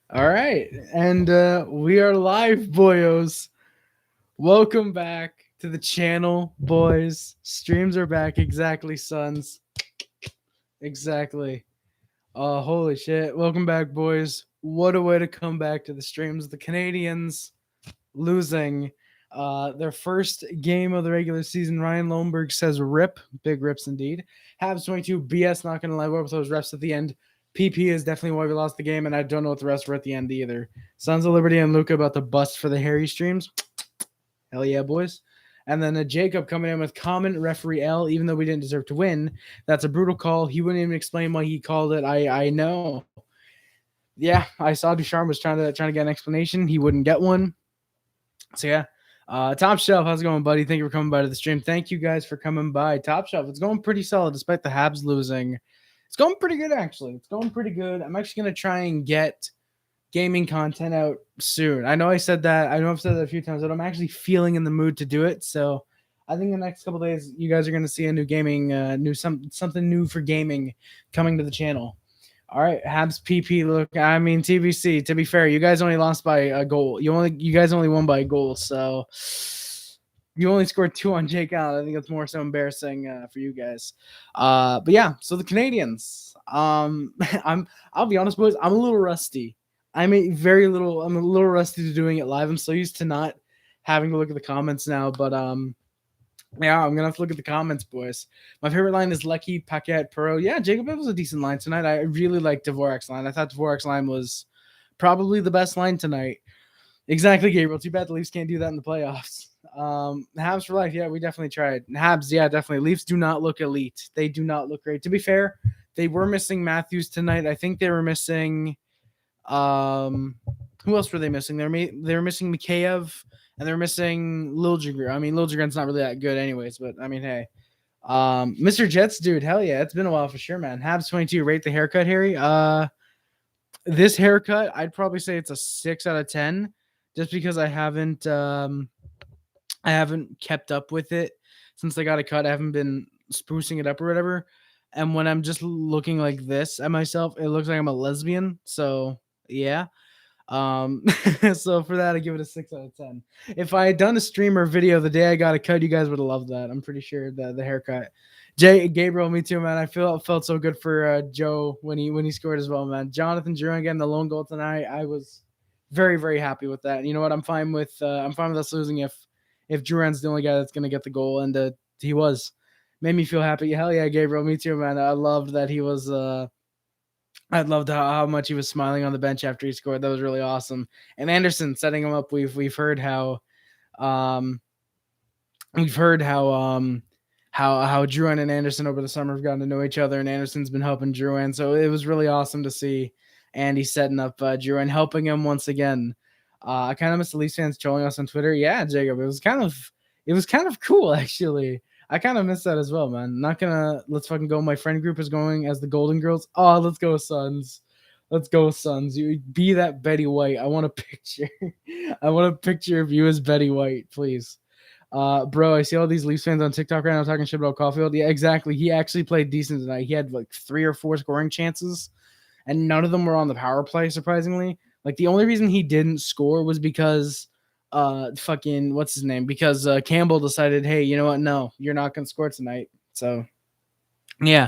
All right, and we are live, boyos. Welcome back to the channel, boys. Streams are back, exactly, sons. Exactly. Holy shit! Welcome back, boys. What a way to come back to the streams. The Canadians losing their first game of the regular season. Ryan Lohenberg says rip. Big rips indeed. Habs 22 BS, not going to lie with those reps at the end. PP is definitely why we lost the game, and I don't know what the rest were at the end either. Sons of Liberty and Luca about to bust for the Harry streams. Hell yeah, boys. And then Jacob coming in with comment referee L, even though we didn't deserve to win. That's a brutal call. He wouldn't even explain why he called it. I know. Yeah, I saw Ducharme was trying to get an explanation. He wouldn't get one. So yeah. Top Shelf, how's it going, buddy? Thank you for coming by to the stream. Thank you guys for coming by. Top Shelf, it's going pretty solid despite the Habs losing. It's going pretty good, actually. It's going pretty good. I'm actually going to try and get gaming content out soon. I know I said that. I know I've said that a few times, but I'm actually feeling in the mood to do it. So I think the next couple days, you guys are going to see a new gaming, something new for gaming coming to the channel. All right, Habs PP. Look, I mean TBC. To be fair, you guys only lost by a goal. You guys only won by a goal. So you only scored 2 on Jake Allen. I think it's more so embarrassing for you guys. But yeah, so the Canadians. I'll be honest, boys. I'm a little rusty. I'm a little rusty to doing it live. I'm so used to not having to look at the comments now. But yeah, I'm gonna have to look at the comments, boys. My favorite line is Lecky, Paquette, Perot. Yeah, Jacob was a decent line tonight. I really liked Dvorak's line. I thought Dvorak's line was probably the best line tonight. Exactly, Gabriel. Too bad the Leafs can't do that in the playoffs. Habs for life. Yeah, we definitely tried. Habs, yeah, definitely. Leafs do not look elite. They do not look great. To be fair, they were missing Matthews tonight. I think they were missing. Who else were they missing? They were missing Mikheyev and they're missing Liljegren. I mean, Liljegren's not really that good, anyways. But I mean, hey, Mr. Jets, dude, hell yeah, it's been a while for sure, man. Habs 22, rate the haircut, Harry. This haircut, I'd probably say it's a 6 out of 10, just because I haven't kept up with it since I got a cut. I haven't been sprucing it up or whatever. And when I'm just looking like this at myself, it looks like I'm a lesbian. So yeah. Um, so for that, I give it a 6 out of 10. If I had done a stream or video the day I got a cut, you guys would have loved that. I'm pretty sure the haircut. Gabriel, me too, man. I felt so good for Joe when he scored as well, man. Jonathan Drouin again, the lone goal tonight. I was very happy with that. You know what? I'm fine with us losing if Drouin's the only guy that's gonna get the goal, and he was. Made me feel happy. Hell yeah, Gabriel, me too, man. I loved that he was. I loved how much he was smiling on the bench after he scored. That was really awesome. And Anderson setting him up. We've heard um how Drouin and Anderson over the summer have gotten to know each other, and Anderson's been helping Drouin. So it was really awesome to see Andy setting up Drouin, helping him once again. I kind of miss the Leafs fans trolling us on Twitter. Yeah, Jacob, it was kind of cool actually. I kind of miss that as well, man. Not gonna let's fucking go. My friend group is going as the Golden Girls. Oh, let's go, Suns. Let's go, Suns. You be that Betty White. I want a picture. I want a picture of you as Betty White, please. Bro, I see all these Leafs fans on TikTok right now talking shit about Caulfield. Yeah, exactly. He actually played decent tonight. He had like 3 or 4 scoring chances, and none of them were on the power play, surprisingly. Like the only reason he didn't score was because fucking what's his name? Because Campbell decided, hey, you know what? No, you're not gonna score tonight. So yeah,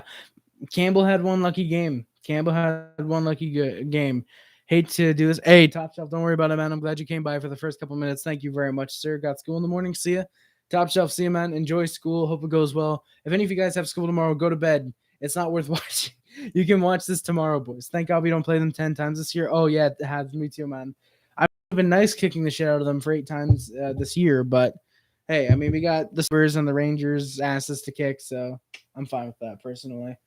Campbell had one lucky game. Campbell had one lucky game. Hate to do this. Hey, Top Shelf, don't worry about it, man. I'm glad you came by for the first couple minutes. Thank you very much, sir. Got school in the morning. See ya. Top Shelf, see you, man. Enjoy school. Hope it goes well. If any of you guys have school tomorrow, go to bed. It's not worth watching. You can watch this tomorrow, boys. Thank God we don't play them 10 times this year. Oh, yeah, it has me too, man. I've been nice kicking the shit out of them for 8 times this year, but hey, I mean, we got the Spurs and the Rangers asses to kick, so I'm fine with that personally.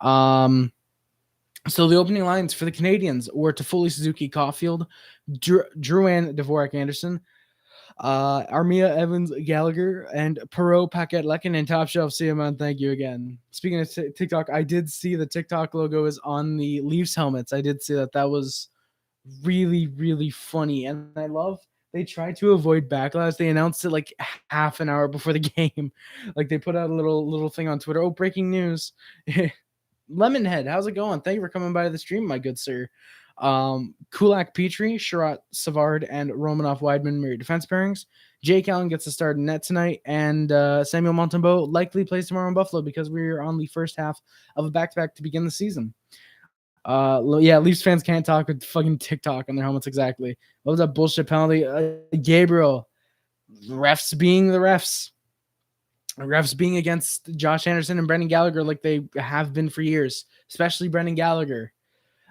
So the opening lines for the Canadians were Toffoli, Suzuki, Caulfield, Drouin, Dvorak, Anderson, Armia, Evans, Gallagher, and Perot, Paquette, Lekin, and Top Shelf. See you, man. Thank you again. Speaking of TikTok, I did see the TikTok logo is on the Leafs helmets. I did see that. That was really funny, and I love they tried to avoid backlash. They announced it like half an hour before the game. Like they put out a little thing on Twitter. Oh, breaking news. Lemonhead, how's it going? Thank you for coming by the stream, my good sir. Kulak Petrie, Sherratt Savard, and Romanov Weidman were your defense pairings. Jake Allen gets to start in net tonight, and Samuel Montembeault likely plays tomorrow in Buffalo because we're on the first half of a back-to-back to begin the season. Yeah, Leafs fans can't talk with fucking TikTok on their helmets exactly. What was that bullshit penalty? Gabriel, refs being the refs. Refs being against Josh Anderson and Brendan Gallagher like they have been for years, especially Brendan Gallagher.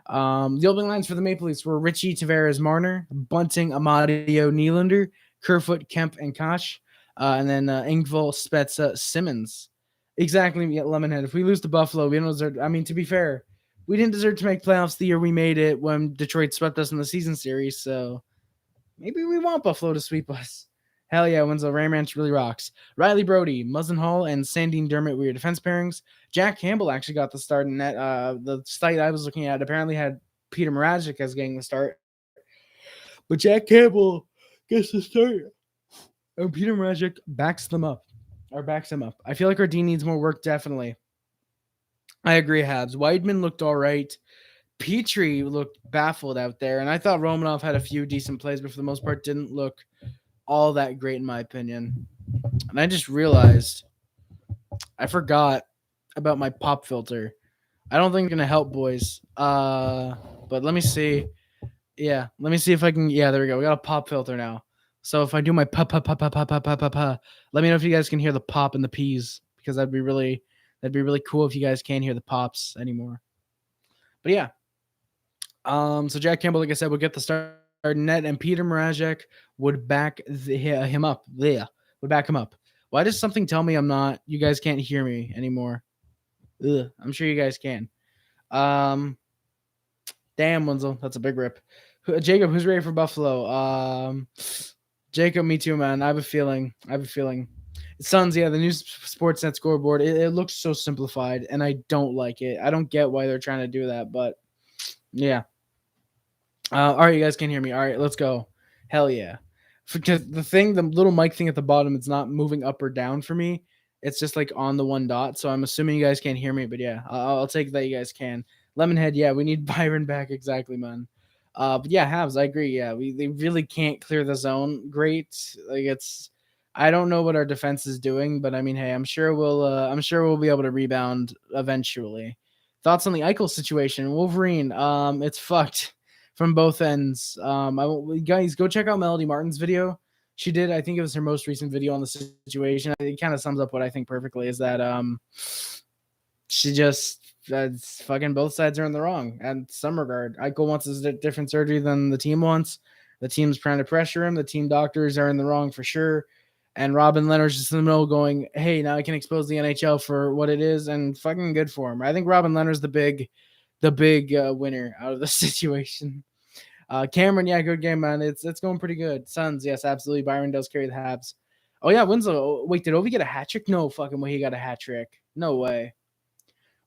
The opening lines for the Maple Leafs were Richie, Tavares, Marner, Bunting, Amadio, Nylander, Kerfoot, Kemp, and Koch. And then Engvall, Spezza, Simmons. Exactly, Lemonhead. If we lose to Buffalo, we don't deserve. I mean, to be fair, we didn't deserve to make playoffs the year we made it when Detroit swept us in the season series. So maybe we want Buffalo to sweep us. Hell yeah, Winslow. Ram Ranch really rocks. Riley Brody, Muzzin Hall, and Sandine Dermott were your defense pairings. Jack Campbell actually got the start in net. The site I was looking at apparently had Peter Mrazek as getting the start. But Jack Campbell gets the start. And Peter Mrazek backs him up. I feel like our D needs more work, definitely. I agree, Habs. Weidman looked all right. Petrie looked baffled out there. And I thought Romanov had a few decent plays, but for the most part didn't look all that great in my opinion. And I just realized I forgot about my pop filter. I don't think it's gonna help, boys. But let me see. Yeah, let me see if I can. Yeah, there we go. We got a pop filter now. So if I do my pa, let me know if you guys can hear the pop and the peas because that'd be really cool if you guys can't hear the pops anymore. But yeah. So Jack Campbell, like I said, would get the start net, and Peter Mrazek would back him up. Would back him up. Why does something tell me I'm not? You guys can't hear me anymore. Ugh, I'm sure you guys can. Damn, Winslow, that's a big rip. Jacob, who's ready for Buffalo? Jacob, me too, man. I have a feeling. Suns, yeah, the new Sportsnet scoreboard. It looks so simplified, and I don't like it. I don't get why they're trying to do that, but yeah. All right, you guys can hear me. All right, let's go. Hell yeah. Because the little mic thing at the bottom, it's not moving up or down for me. It's just like on the one dot. So I'm assuming you guys can't hear me, but yeah, I'll take that you guys can. Lemonhead, yeah, we need Byron back. Exactly, man. But yeah, Habs, I agree. Yeah, they really can't clear the zone great. Like I don't know what our defense is doing, but I mean, hey, I'm sure we'll be able to rebound eventually. Thoughts on the Eichel situation? Wolverine, it's fucked from both ends. Guys, go check out Melody Martin's video. She did, I think it was her most recent video on the situation. It kind of sums up what I think perfectly is that she just fucking both sides are in the wrong in some regard. Eichel wants a different surgery than the team wants. The team's trying to pressure him. The team doctors are in the wrong for sure. And Robin Leonard's just in the middle going, hey, now I can expose the NHL for what it is, and fucking good for him. I think Robin Leonard's the big winner out of the situation. Cameron, yeah, good game, man. It's going pretty good. Suns, yes, absolutely. Byron does carry the Habs. Oh, yeah, Winslow. Wait, did Ovi get a hat trick? No fucking way he got a hat trick. No way.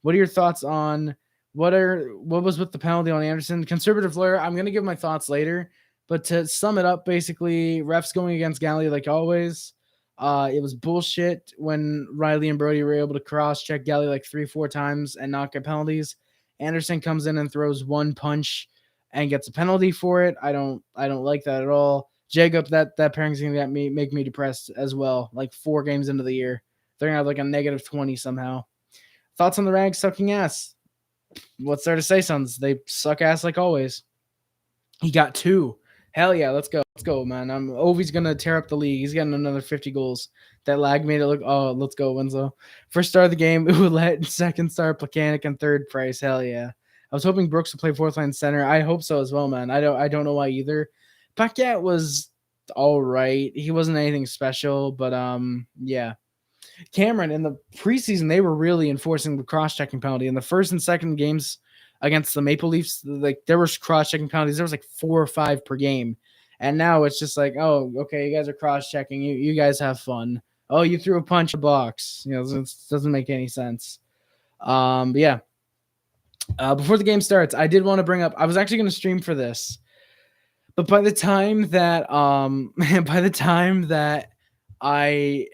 What are your thoughts on what was with the penalty on Anderson? Conservative lawyer, I'm going to give my thoughts later. But to sum it up, basically, refs going against Galley like always. It was bullshit when Riley and Brody were able to cross-check Galley like 3-4 times and not get penalties. Anderson comes in and throws one punch and gets a penalty for it. I don't like that at all. Jacob, that pairing's gonna make me depressed as well. Like 4 games into the year, they're gonna have like a -20 somehow. Thoughts on the Rags sucking ass? What's there to say, Sons? They suck ass like always. He got 2. Hell yeah, let's go, man. Ovi's gonna tear up the league. He's getting another 50 goals. That lag made it look. Oh, let's go, Winslow. First star of the game, Ouellette. Second star, Plekanec, and third Price. Hell yeah. I was hoping Brooks would play 4th line center. I hope so as well, man. I don't know why either. Paquette was all right. He wasn't anything special, but yeah. Cameron, in the preseason, they were really enforcing the cross-checking penalty. In the first and second games against the Maple Leafs, like there was cross-checking penalties. There was like 4 or 5 per game. And now it's just like, oh, okay, you guys are cross-checking. You guys have fun. Oh, you threw a punch in the box. You know, it doesn't make any sense. But yeah. Before the game starts, I did want to bring up, I was actually going to stream for this. But by the time that I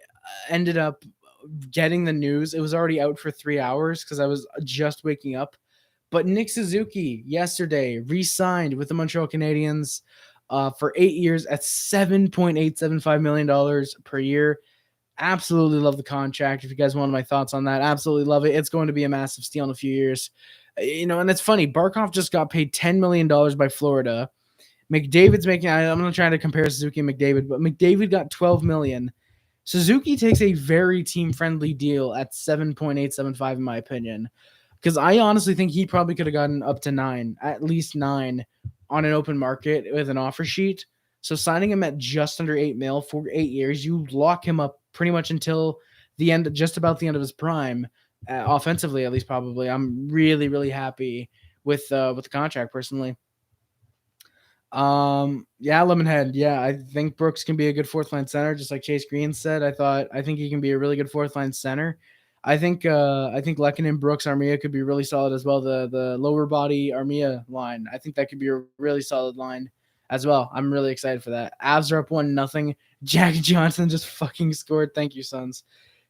ended up getting the news, it was already out for 3 hours because I was just waking up. But Nick Suzuki yesterday re-signed with the Montreal Canadiens for 8 years at $7.875 million per year. Absolutely love the contract. If you guys want my thoughts on that, absolutely love it. It's going to be a massive steal in a few years. And it's funny. Barkov just got paid $10 million by Florida. McDavid's making, I'm not trying to compare Suzuki and McDavid, but McDavid got $12 million. Suzuki takes a very team-friendly deal at 7.875 in my opinion. Because I honestly think he probably could have gotten up to 9, at least 9, on an open market with an offer sheet. So signing him at just under 8 mil for 8 years, you lock him up pretty much until the end, just about the end of his prime, offensively at least probably. I'm really, really happy with the contract personally. Yeah, Lemonhead. Yeah, I think Brooks can be a good fourth line center, just like Chase Green said. I think he can be a really good fourth line center. I think Lehkonen, Brooks, Armia could be really solid as well. The lower body Armia line, I think that could be a really solid line as well. I'm really excited for that. Avs are up 1-0. Jack Johnson just fucking scored. Thank you, Suns.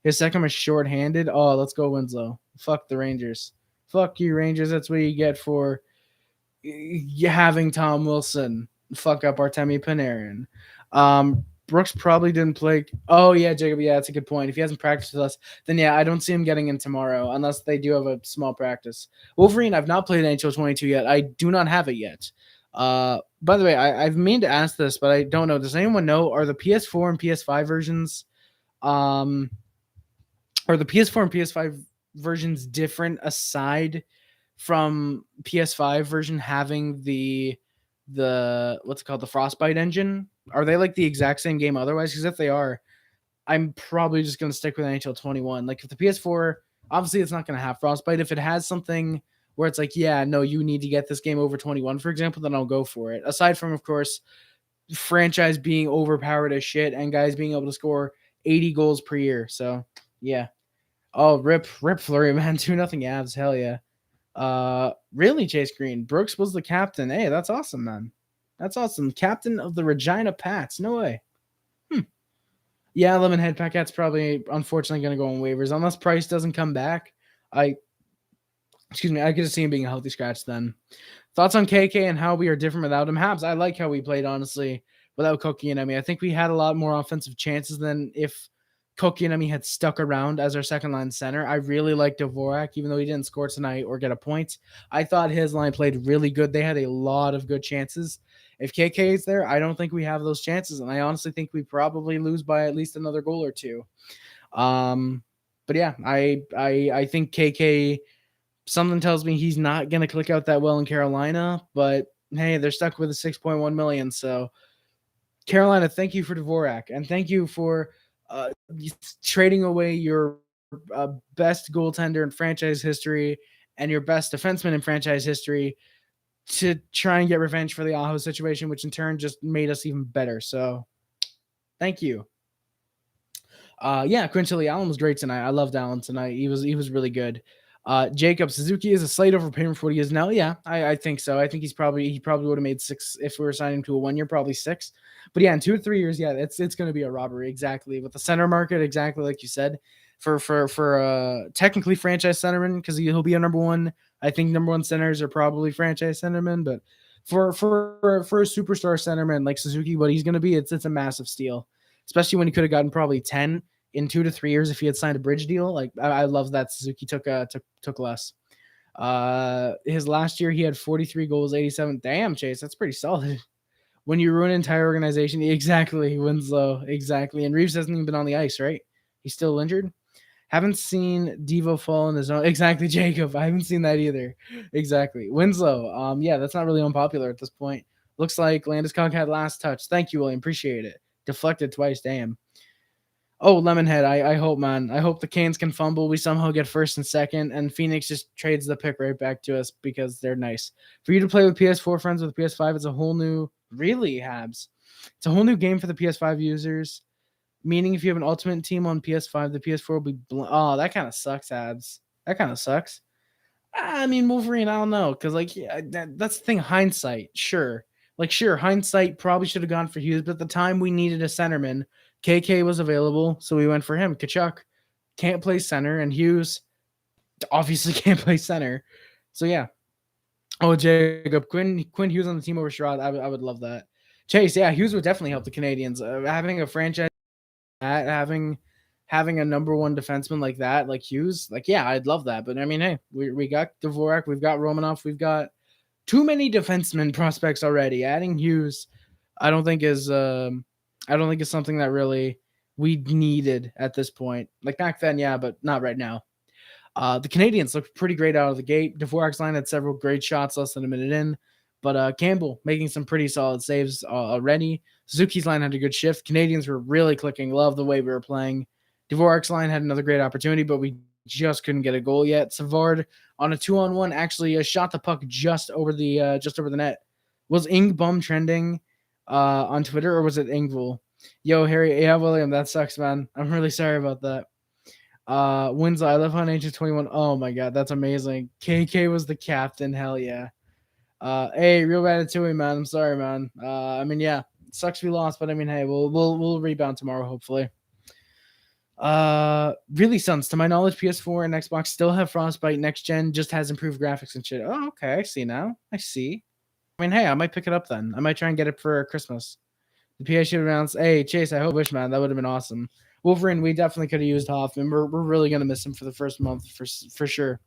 His second was shorthanded. Oh, let's go Winslow. Fuck the Rangers. Fuck you, Rangers. That's what you get for having Tom Wilson fuck up Artemi Panarin. Brooks probably didn't play. Oh, yeah, Jacob. Yeah, that's a good point. If he hasn't practiced with us, then yeah, I don't see him getting in tomorrow unless they do have a small practice. Wolverine, I've not played NHL 22 yet. I do not have it yet. By the way, I've meant to ask this, but I don't know. Does anyone know? Are the PS4 and PS5 versions, are the PS4 and PS5 versions different aside from PS5 version having the what's it called, the Frostbite engine? Are they like the exact same game otherwise? Because if they are, I'm probably just going to stick with NHL 21. Like if the PS4, obviously it's not going to have Frostbite. If it has something where it's like, yeah, no, you need to get this game over 21, for example, then I'll go for it. Aside from, of course, franchise being overpowered as shit and guys being able to score 80 goals per year. So yeah. Oh, rip Flurry, man. 2-0 Avs. Hell yeah. Really, Chase Green? Brooks was the captain. Hey, that's awesome, man. That's awesome. Captain of the Regina Pats. No way. Yeah, Lemonhead Packet's probably, unfortunately, going to go on waivers. Unless Price doesn't come back, I could just see him being a healthy scratch then. Thoughts on KK and how we are different without him? Habs, I like how we played, honestly, without Kotkaniemi. I think we had a lot more offensive chances than if Kotkaniemi had stuck around as our second line center. I really like Dvorak, even though he didn't score tonight or get a point. I thought his line played really good. They had a lot of good chances. If KK is there, I don't think we have those chances, and I honestly think we probably lose by at least another goal or two. But yeah, I think KK, something tells me he's not going to click out that well in Carolina, but hey, they're stuck with a $6.1 million. So Carolina, thank you for Dvorak, and thank you for trading away your best goaltender in franchise history and your best defenseman in franchise history to try and get revenge for the Aho situation, which in turn just made us even better. So thank you. Yeah, Quincy Allen was great tonight. I loved Allen tonight. He was really good. Jacob, Suzuki is a slight overpayment for what he is now. Yeah, I think so. I think he probably would have made 6 if we were signing him to a 1 year, probably 6. But yeah, in 2 to 3 years, yeah, it's going to be a robbery. Exactly. With the center market, exactly like you said, for technically franchise centerman, because he'll be a number 1. I think number 1 centers are probably franchise centermen, but for a superstar centerman like Suzuki, what he's going to be, it's a massive steal, especially when he could have gotten probably 10 in 2 to 3 years if he had signed a bridge deal. Like I love that Suzuki took less. His last year he had 43 goals, 87. Damn, Chase, that's pretty solid. When you ruin an entire organization, exactly. Winslow, exactly. And Reeves hasn't even been on the ice, right? He's still injured. Haven't seen Devo fall in his own. Exactly, Jacob. I haven't seen that either. Exactly. Winslow. Yeah, that's not really unpopular at this point. Looks like Landeskog had last touch. Thank you, William. Appreciate it. Deflected twice. Damn. Oh, Lemonhead. I hope, man. I hope the Canes can fumble. We somehow get first and second, and Phoenix just trades the pick right back to us because they're nice. For you to play with PS4 friends with PS5, it's a whole new, really, Habs. It's a whole new game for the PS5 users. Meaning if you have an ultimate team on PS5, the PS4 will be oh, that kind of sucks, Habs. That kind of sucks. I mean, Wolverine, I don't know. Because, like, yeah, that's the thing. Hindsight, sure. Like, sure, hindsight probably should have gone for Hughes, but at the time we needed a centerman. KK was available, so we went for him. Kachuk can't play center, and Hughes obviously can't play center. So, yeah. Oh, Jacob Quinn Hughes on the team over Sherrod. I would love that. Chase, yeah, Hughes would definitely help the Canadians. Having a franchise, having a number one defenseman like that, like Hughes, like yeah, I'd love that. But I mean, hey, we got Dvorak, we've got Romanov, we've got too many defenseman prospects already. Adding Hughes, I don't think is something that really we needed at this point. Like back then, yeah, but not right now. The Canadians looked pretty great out of the gate. Dvorak's line had several great shots less than a minute in, but Campbell making some pretty solid saves already. Suzuki's line had a good shift. Canadians were really clicking. Love the way we were playing. Dvorak's line had another great opportunity, but we just couldn't get a goal yet. Savard on a 2-on-1 actually shot the puck just over the net. Was Ingbum trending on Twitter, or was it Engvall? Yo, Harry, yeah, William, that sucks, man. I'm really sorry about that. Winslow, I love how Nature 21. Oh my god, that's amazing. KK was the captain. Hell yeah. Hey, real Ratatouille, man. I'm sorry, man. I mean, yeah, it sucks we lost, but I mean, hey, we'll rebound tomorrow, hopefully. Really, Sons, to my knowledge, PS4 and Xbox still have Frostbite. Next gen just has improved graphics and shit. Oh, okay, I see now. I see. I mean, hey, I might pick it up then. I might try and get it for Christmas. The PS should announce, hey, Chase, I hope wish, man. That would have been awesome. Wolverine, we definitely could have used Hoffman. We're really going to miss him for the first month for sure.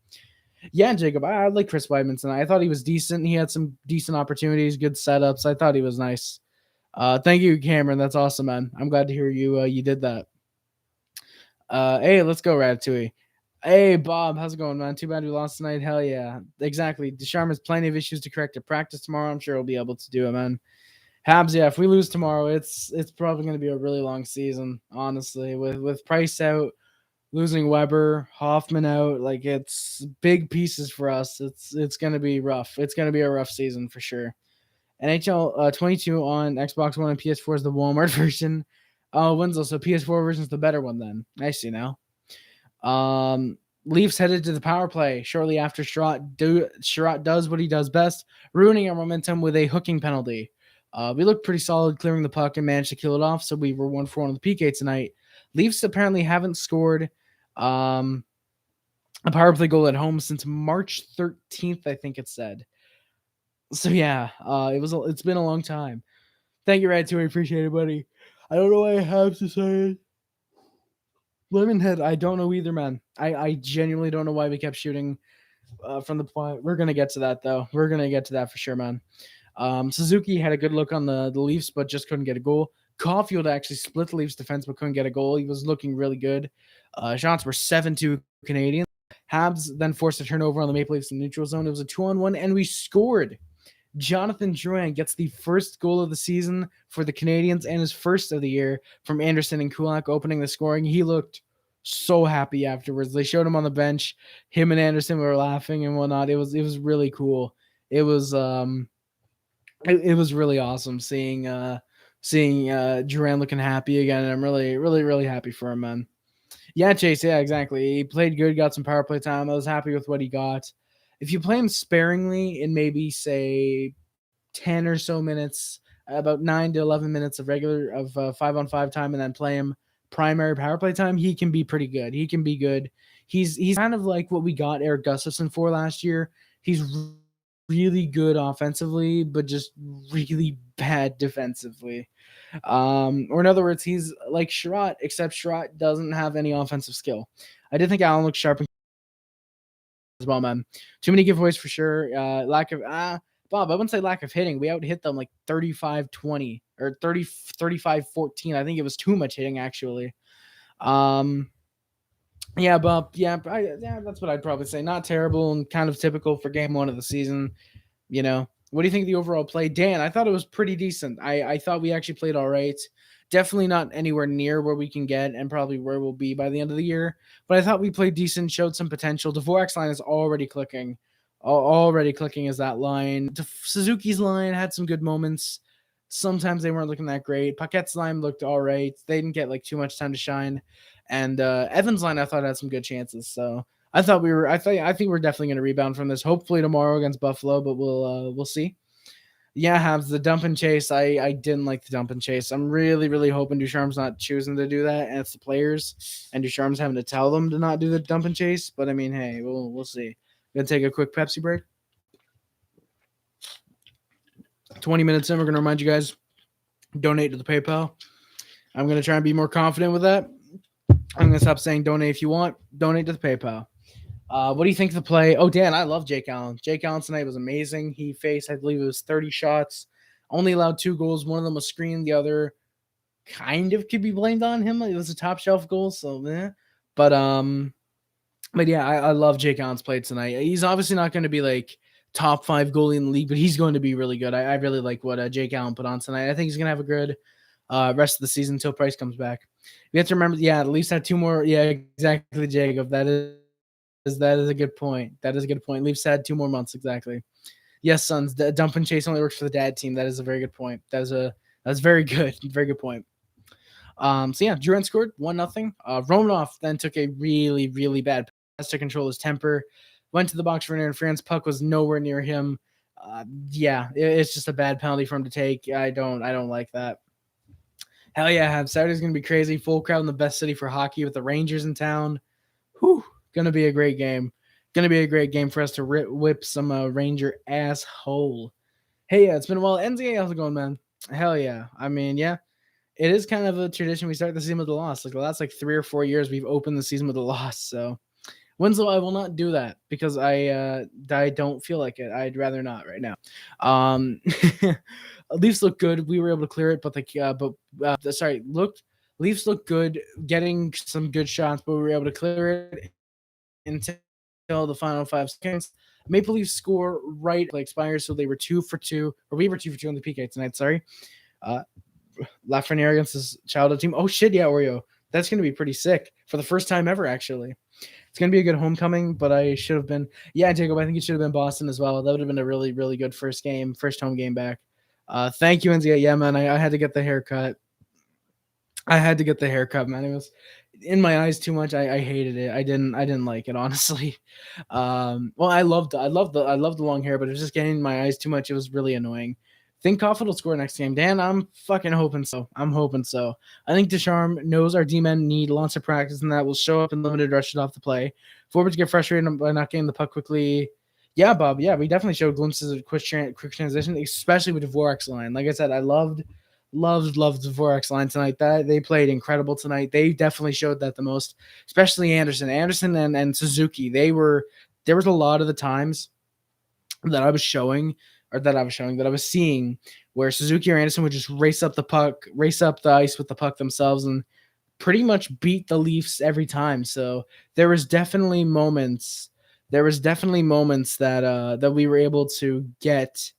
Yeah, Jacob, I like Chris Weidman tonight. I thought he was decent. He had some decent opportunities, good setups. I thought he was nice. Thank you, Cameron. That's awesome, man. I'm glad to hear you did that. Hey, let's go, Ratatouille. Hey, Bob, how's it going, man? Too bad we lost tonight. Hell yeah. Exactly. Deschamps has plenty of issues to correct at practice tomorrow. I'm sure he'll be able to do it, man. Habs, yeah. If we lose tomorrow, it's probably going to be a really long season, honestly. With Price out, losing Weber, Hoffman out, like it's big pieces for us. It's going to be rough. It's going to be a rough season for sure. NHL 22 on Xbox One and PS4 is the Walmart version. Winslow, so PS4 version is the better one then. I see now. Leafs headed to the power play shortly after Sherratt does what he does best, ruining our momentum with a hooking penalty. We looked pretty solid clearing the puck and managed to kill it off, so we were 1-4 on the PK tonight. Leafs apparently haven't scored a power play goal at home since March 13th, I think it said. So yeah, it's been a long time. Thank you, Red, too. I appreciate it, buddy. I don't know what I have to say. Lemonhead, I don't know either, man. I genuinely don't know why we kept shooting from the point. We're gonna get to that though. We're gonna get to that for sure, man. Suzuki had a good look on the Leafs, but just couldn't get a goal. Caulfield actually split the Leafs defense, but couldn't get a goal. He was looking really good. Shots were 7-2 Canadians. Habs then forced a turnover on the Maple Leafs in the neutral zone. It was a 2-on-1, and we scored. Jonathan Drouin gets the first goal of the season for the Canadians and his first of the year from Anderson and Kulak opening the scoring. He looked so happy afterwards. They showed him on the bench. Him and Anderson were laughing and whatnot. It was really cool. It was really awesome seeing Duran looking happy again. And I'm really happy for him, man. Yeah, Chase. Yeah, exactly. He played good, got some power play time. I was happy with what he got. If you play him sparingly in maybe say 10 or so minutes, about 9 to 11 minutes of 5-on-5 time, and then play him primary power play time, he can be pretty good. He can be good. He's kind of like what we got Eric Gustafson for last year. He's really good offensively, but just really bad defensively. Or in other words, he's like Sherratt, except Sherratt doesn't have any offensive skill. I did think Allen looked sharp as well, man. Too many giveaways for sure. Lack of Bob, I wouldn't say lack of hitting. We out hit them like 35-20 or 35-14. I think it was too much hitting actually. Yeah, Bob. Yeah, that's what I'd probably say. Not terrible and kind of typical for game one of the season. You know, what do you think of the overall play? Dan, I thought it was pretty decent. I thought we actually played all right. Definitely not anywhere near where we can get and probably where we'll be by the end of the year. But I thought we played decent, showed some potential. Dvorak's line is already clicking. Already clicking is that line. Suzuki's line had some good moments. Sometimes they weren't looking that great. Paquette's line looked all right. They didn't get like too much time to shine. And Evans' line I thought had some good chances. So I think we're definitely going to rebound from this. Hopefully tomorrow against Buffalo, but we'll see. Yeah, Habs, the dump and chase. I didn't like the dump and chase. I'm really hoping Ducharme's not choosing to do that, and it's the players, and Ducharme's having to tell them to not do the dump and chase. But I mean, hey, we'll see. Gonna take a quick Pepsi break. 20 minutes in, we're going to remind you guys, donate to the PayPal. I'm going to try and be more confident with that. I'm going to stop saying donate if you want. Donate to the PayPal. What do you think of the play? Oh, Dan, I love Jake Allen. Jake Allen tonight was amazing. He faced, I believe it was 30 shots, only allowed 2 goals. One of them was screened. The other kind of could be blamed on him. It was a top shelf goal, so But yeah, I love Jake Allen's play tonight. He's obviously not going to be like top 5 goalie in the league, but he's going to be really good. I really like what Jake Allen put on tonight. I think he's going to have a good rest of the season until Price comes back. We have to remember, the Leafs had 2 more. Yeah, exactly, Jacob. That is a good point. That is a good point. Leafs had 2 more months, exactly. Yes, Suns. The dump and chase only works for the dad team. That is a very good point. That's very good. Very good point. So yeah, Drouin scored 1-0. Romanov then took a really, really bad pass to control his temper. Went to the box for an interference. Puck was nowhere near him. It's just a bad penalty for him to take. I don't like that. Hell yeah, Habs. Saturday's gonna be crazy. Full crowd in the best city for hockey with the Rangers in town. Whew, gonna be a great game. Gonna be a great game for us to whip some Ranger asshole. Hey, yeah, it's been a while. NZA, how's it going, man? Hell yeah. I mean, yeah. It is kind of a tradition. We start the season with a loss. Like the last 3 or 4 years, we've opened the season with a loss. So Winslow, I will not do that because I don't feel like it. I'd rather not right now. Leafs look good. We were able to clear it, but Leafs look good, getting some good shots, but we were able to clear it until the final 5 seconds. Maple Leafs score right expires, so they were 2 for 2, or we were 2 for 2 on the PK tonight. Sorry. Lafreniere against his childhood team. Oh shit, yeah, Oreo. That's gonna be pretty sick for the first time ever. Actually, it's gonna be a good homecoming. But I should have been. Yeah, Jacob. I think it should have been Boston as well. That would have been a really, really good first home game back. Thank you, NZA. Yeah, man. I had to get the haircut. Man. It was in my eyes too much. I hated it. I didn't like it, honestly. Well, I loved the long hair, but it was just getting in my eyes too much. It was really annoying. Think Coffin will score next game, Dan. I'm fucking hoping so. I think Ducharme knows our D-men need lots of practice, and that will show up in limited rushes off the play. Forwards get frustrated by not getting the puck quickly. Yeah, Bob. Yeah, we definitely showed glimpses of quick transition, especially with Dvorak's line. Like I said, I loved Dvorak's line tonight. That they played incredible tonight. They definitely showed that the most, especially Anderson and Suzuki. There was a lot of the times that I was seeing where Suzuki or Anderson would just race up the ice with the puck themselves and pretty much beat the Leafs every time. So there was definitely moments that we were able to get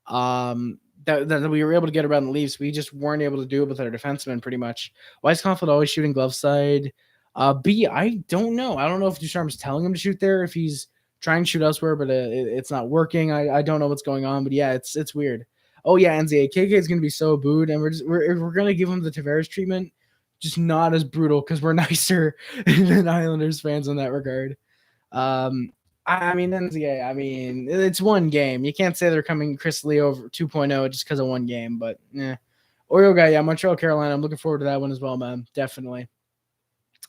that we were able to get around the Leafs. We just weren't able to do it with our defensemen pretty much. Why is Caulfield always shooting glove side? B, I don't know. I don't know if Ducharme is telling him to shoot there, if he's trying to shoot elsewhere, but it's not working. I don't know what's going on, but yeah, it's weird. Oh yeah, NZA KK is gonna be so booed, and we're gonna give him the Tavares treatment, just not as brutal because we're nicer than Islanders fans in that regard. I mean NZA. I mean it's one game. You can't say they're coming Chris Lee over 2.0 just because of one game, but yeah. Oreo guy, yeah, Montreal, Carolina. I'm looking forward to that one as well, man. Definitely.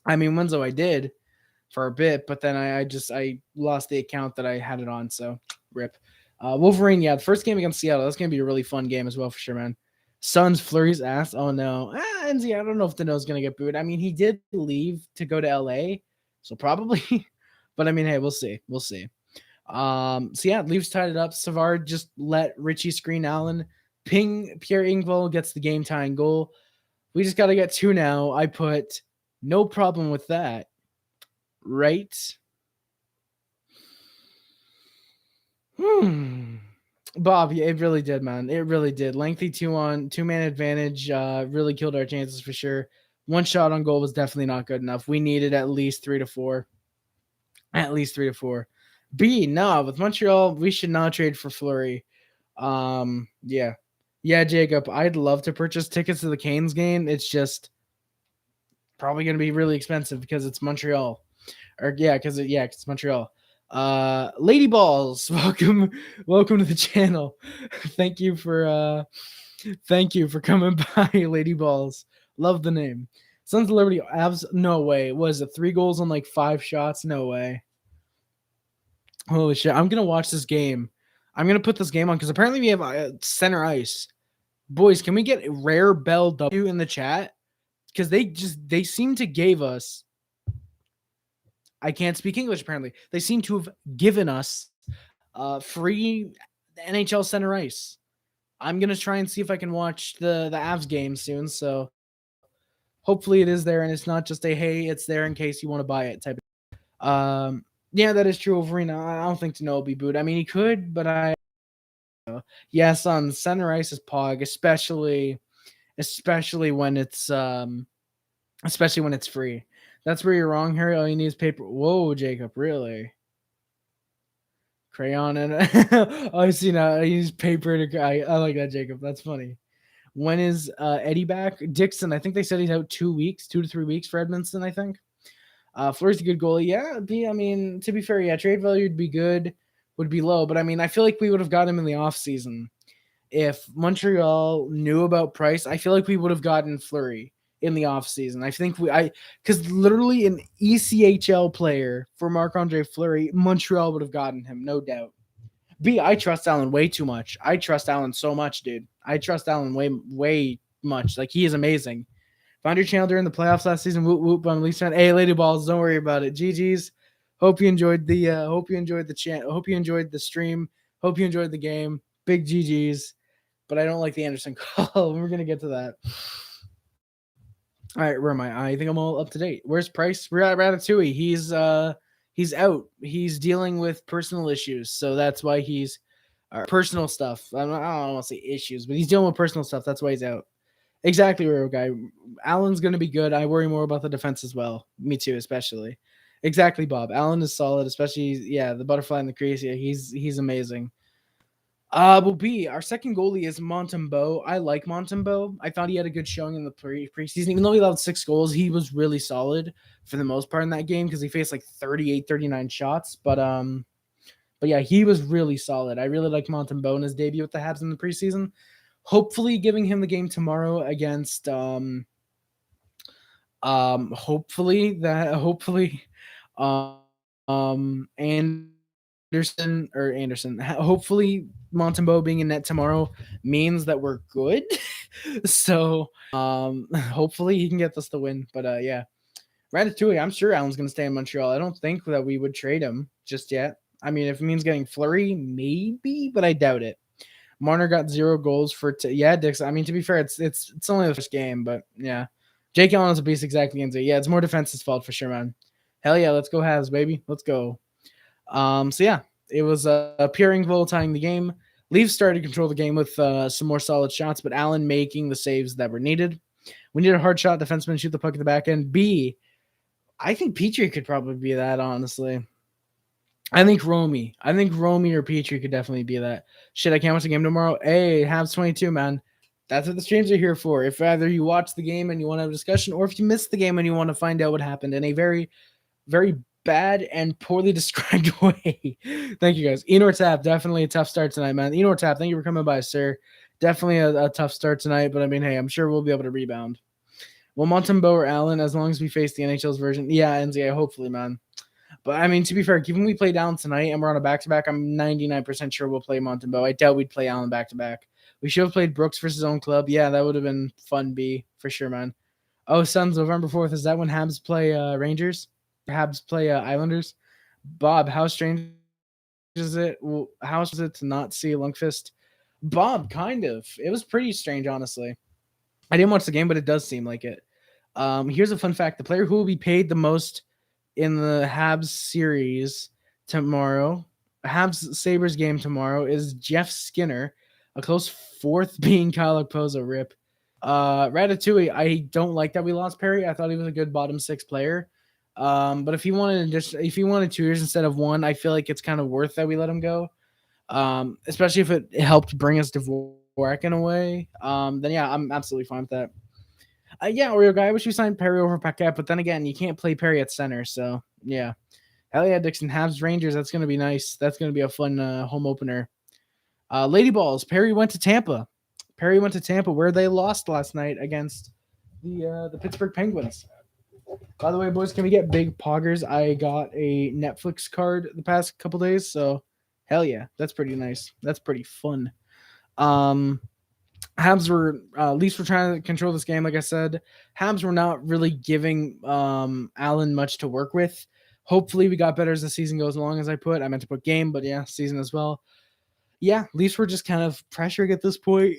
I mean, Winslow, I did for a bit, but then I lost the account that I had it on, so rip. Wolverine, yeah, the first game against Seattle, that's gonna be a really fun game as well for sure, man. Suns Fleury's ass. Oh no. NZ, I don't know if Dano's gonna get booed. I mean, he did leave to go to LA, so probably. But I mean, hey, we'll see. So yeah, Leafs tied it up. Savard just let Richie screen Allen. Ping Pierre Engvall gets the game tying goal. We just gotta get 2 now. I put no problem with that. Right? Bob, yeah, it really did, man. It really did. Lengthy 2-man advantage really killed our chances for sure. One shot on goal was definitely not good enough. We needed at least 3 to 4. B, no, with Montreal, we should not trade for Fleury. Yeah. Yeah, Jacob, I'd love to purchase tickets to the Canes game. It's just probably going to be really expensive because it's Montreal. Because it's Montreal. Lady Balls, welcome to the channel. Thank you for coming by, Lady Balls. Love the name. Sons of Liberty, Avs, no way. Was it 3 goals on 5 shots? No way. Holy shit. I'm gonna watch this game. I'm going to put this game on because apparently we have center ice. Boys, can we get Rare Bell W in the chat? Because they seem to gave us. I can't speak English apparently. They seem to have given us free NHL center ice. I'm gonna try and see if I can watch the Avs game soon. So hopefully it is there and it's not just a hey, it's there in case you want to buy it type of. Yeah, that is true. Wolverine. I don't think Tano will be booed. I mean, he could, but yes, on center ice is Pog, especially when it's free. That's where you're wrong, Harry. All you need is paper. Whoa, Jacob, really? Crayon and oh, I see now. I use paper to. I like that, Jacob. That's funny. When is Eddie back? Dixon, I think they said he's out 2 weeks, 2 to 3 weeks for Edmonton, I think. Fleury's a good goalie. Yeah, I mean, to be fair, yeah, trade value would be good, would be low. But I mean, I feel like we would have got him in the offseason. If Montreal knew about price, I feel like we would have gotten Fleury in the offseason. I think because literally an ECHL player for Marc-Andre Fleury, Montreal would have gotten him, no doubt. I trust Allen way too much. I trust Allen so much, dude. I trust Allen way much. Like, he is amazing. Found your channel during the playoffs last season. Whoop whoop on Leafs fan. Hey, Lady Balls, don't worry about it. GG's. Hope you enjoyed the channel. Hope you enjoyed the stream. Hope you enjoyed the game. Big GG's. But I don't like the Anderson call. We're gonna get to that. All right, where am I? I think I'm all up to date. Where's Price? We're at Ratatouille. He's out. He's dealing with personal issues, so that's why he's personal stuff. I don't want to say issues, but he's dealing with personal stuff. That's why he's out. Exactly, Roro guy. Allen's going to be good. I worry more about the defense as well. Me too, especially. Exactly, Bob. Allen is solid, especially the butterfly in the crease. Yeah, he's amazing. Will be our second goalie is Montembeault. I like Montembeault. I thought he had a good showing in the preseason. Even though he allowed 6 goals, he was really solid for the most part in that game because he faced like 38, 39 shots. But yeah, he was really solid. I really like Montembeault in his debut with the Habs in the preseason. Hopefully giving him the game tomorrow against hopefully Anderson. Hopefully Montembeault being in net tomorrow means that we're good. So hopefully he can get us the win. But yeah. Ratatouille, I'm sure Allen's gonna stay in Montreal. I don't think that we would trade him just yet. I mean, if it means getting Fleury, maybe, but I doubt it. Marner got 0 goals for Dix. I mean, to be fair, it's only the first game, but yeah. Jake Allen is a beast exactly. Yeah, it's more defense's fault for sure, man. Hell yeah, let's go Habs, baby. Let's go. So yeah, it was Pierre Engvall tying the game. Leafs started to control the game with some more solid shots, but Allen making the saves that were needed. We need a hard shot defenseman shoot the puck at the back end. I think Petrie could probably be that, honestly. I think Romy or Petrie could definitely be that. Shit, I can't watch the game tomorrow. Hey, Habs 22, man. That's what the streams are here for. If either you watch the game and you want to have a discussion, or if you missed the game and you want to find out what happened in a very, very bad and poorly described way. Thank you, guys. Enor Tap, definitely a tough start tonight, man. Enor Tap, thank you for coming by, sir. Definitely a tough start tonight, but I mean, hey, I'm sure we'll be able to rebound. Well, Montembeault or Allen, as long as we face the NHL's version. Yeah, NZA, hopefully, man. But, I mean, to be fair, given we play Allen tonight and we're on a back-to-back, I'm 99% sure we'll play Montembeault. I doubt we'd play Allen back-to-back. We should have played Brooks versus his own club. Yeah, that would have been fun, for sure, man. Oh, Suns, November 4th. Is that when Habs play Rangers? Habs play Islanders? Bob, how strange is it? How is it to not see Lundqvist? Bob, kind of. It was pretty strange, honestly. I didn't watch the game, but it does seem like it. Here's a fun fact. The player who will be paid the most in the Habs series tomorrow, Habs Sabres game tomorrow, is Jeff Skinner. A close 4th being Kyle Okposo, rip. Ratatouille, I don't like that we lost Perry. I thought he was a good bottom 6 player. But if he wanted 2 years instead of 1, I feel like it's kind of worth that we let him go. Especially if it helped bring us Dvorak in a way. Then yeah, I'm absolutely fine with that. Yeah, Oreo guy, I wish we signed Perry over Paquette, but then again, you can't play Perry at center, so yeah. Hell yeah, Dixon. Habs Rangers, that's going to be nice. That's going to be a fun home opener. Lady Balls, Perry went to Tampa. Where they lost last night against the Pittsburgh Penguins. By the way, boys, can we get big poggers? I got a Netflix card the past couple days, so Hell yeah, that's pretty nice. That's pretty fun. Um, Habs were Leafs were trying to control this game, like I said. Habs were not really giving Allen much to work with. Hopefully, we got better as the season goes along. As I meant to put game, but yeah, season as well. Yeah, Leafs were just kind of pressuring at this point.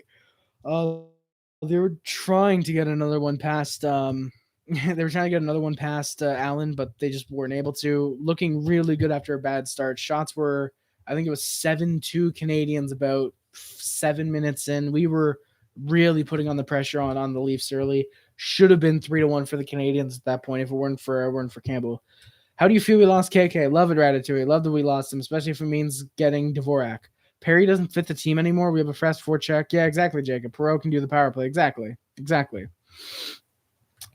They were trying to get another one past. They were trying to get another one past Allen, but they just weren't able to. Looking really good after a bad start. Shots were, I think it was 7-2 Canadians about 7 minutes in. We were really putting on the pressure on the Leafs early. Should have been 3-1 for the Canadians at that point if it weren't for Campbell. How do you feel we lost KK? Love it, Ratatouille. Love that we lost him, especially if it means getting Dvorak. Perry doesn't fit the team anymore. We have a fast forecheck. Yeah, exactly, Jacob. Perot can do the power play. Exactly.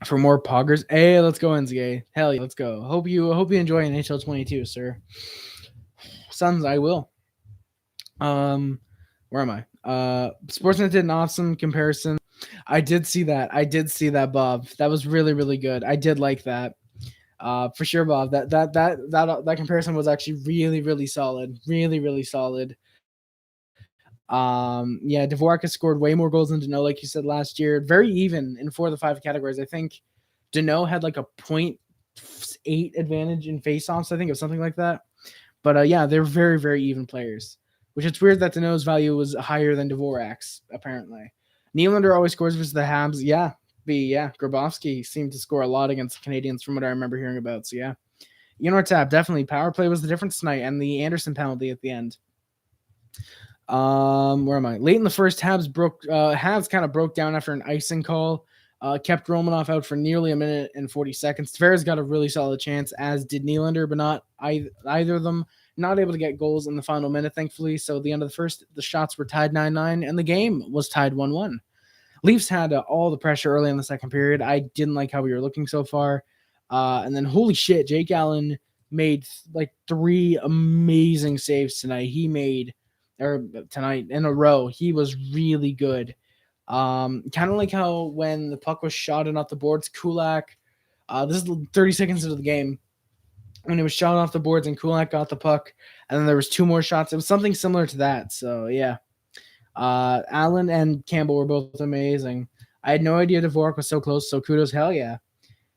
For more poggers, hey, let's go, NZA. Hell yeah, let's go. Hope you enjoy NHL 22, sir. Sons, I will. Where am I? Sportsnet did an awesome comparison. I did see that, Bob. That was really, really good. I did like that. For sure, Bob. That comparison was actually really, really solid. Really, really solid. Yeah, Dvorak has scored way more goals than Danault, like you said last year. Very even in 4 of the 5 categories. I think Danault had like a 0.8 advantage in faceoffs. I think it was something like that. But yeah, they're very, very even players. Which it's weird that Danault's value was higher than Dvorak's, apparently. Nylander always scores versus the Habs. Yeah, Grabowski seemed to score a lot against the Canadiens from what I remember hearing about. So yeah. Tab, definitely. Power play was the difference tonight, and the Anderson penalty at the end. Where am I? Late in the first, Habs kind of broke down after an icing call. Kept Romanov out for nearly a minute and 40 seconds. Tavares got a really solid chance, as did Nylander, but not either of them. Not able to get goals in the final minute, thankfully. So at the end of the first, the shots were tied 9-9, and the game was tied 1-1. Leafs had all the pressure early in the second period. I didn't like how we were looking so far. And then, holy shit, Jake Allen made like 3 amazing saves tonight. Tonight in a row. He was really good. Kind of like how when the puck was shot off the boards, Kulak, this is 30 seconds into the game, when it was shot off the boards and Kulak got the puck, and then there was 2 more shots. It was something similar to that. So yeah, Allen and Campbell were both amazing. I had no idea Dvorak was so close. So kudos, hell yeah,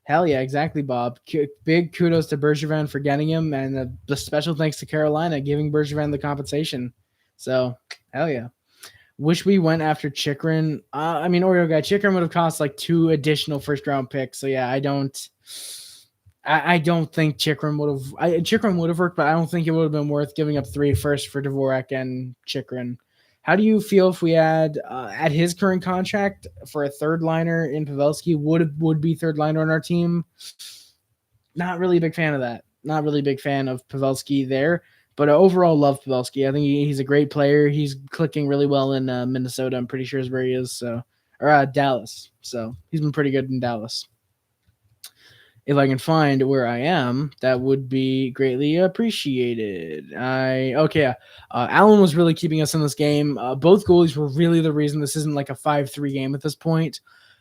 exactly, Bob. Big kudos to Bergevin for getting him, and the special thanks to Carolina giving Bergevin the compensation. So hell yeah. Wish we went after Chikrin. Oreo guy, Chikrin would have cost like 2 additional first round picks. So yeah, I don't think Chikrin would have. Chikrin would have worked, but I don't think it would have been worth giving up 3 firsts for Dvorak and Chikrin. How do you feel if we add at his current contract for a third liner in Pavelski? Would be third liner on our team? Not really a big fan of that. Not really a big fan of Pavelski there. But overall, love Pavelski. I think he's a great player. He's clicking really well in Minnesota. I'm pretty sure is where he is. Or Dallas. So he's been pretty good in Dallas. If I can find where I am, that would be greatly appreciated. Allen was really keeping us in this game. Both goalies were really the reason this isn't like a 5-3 game at this point.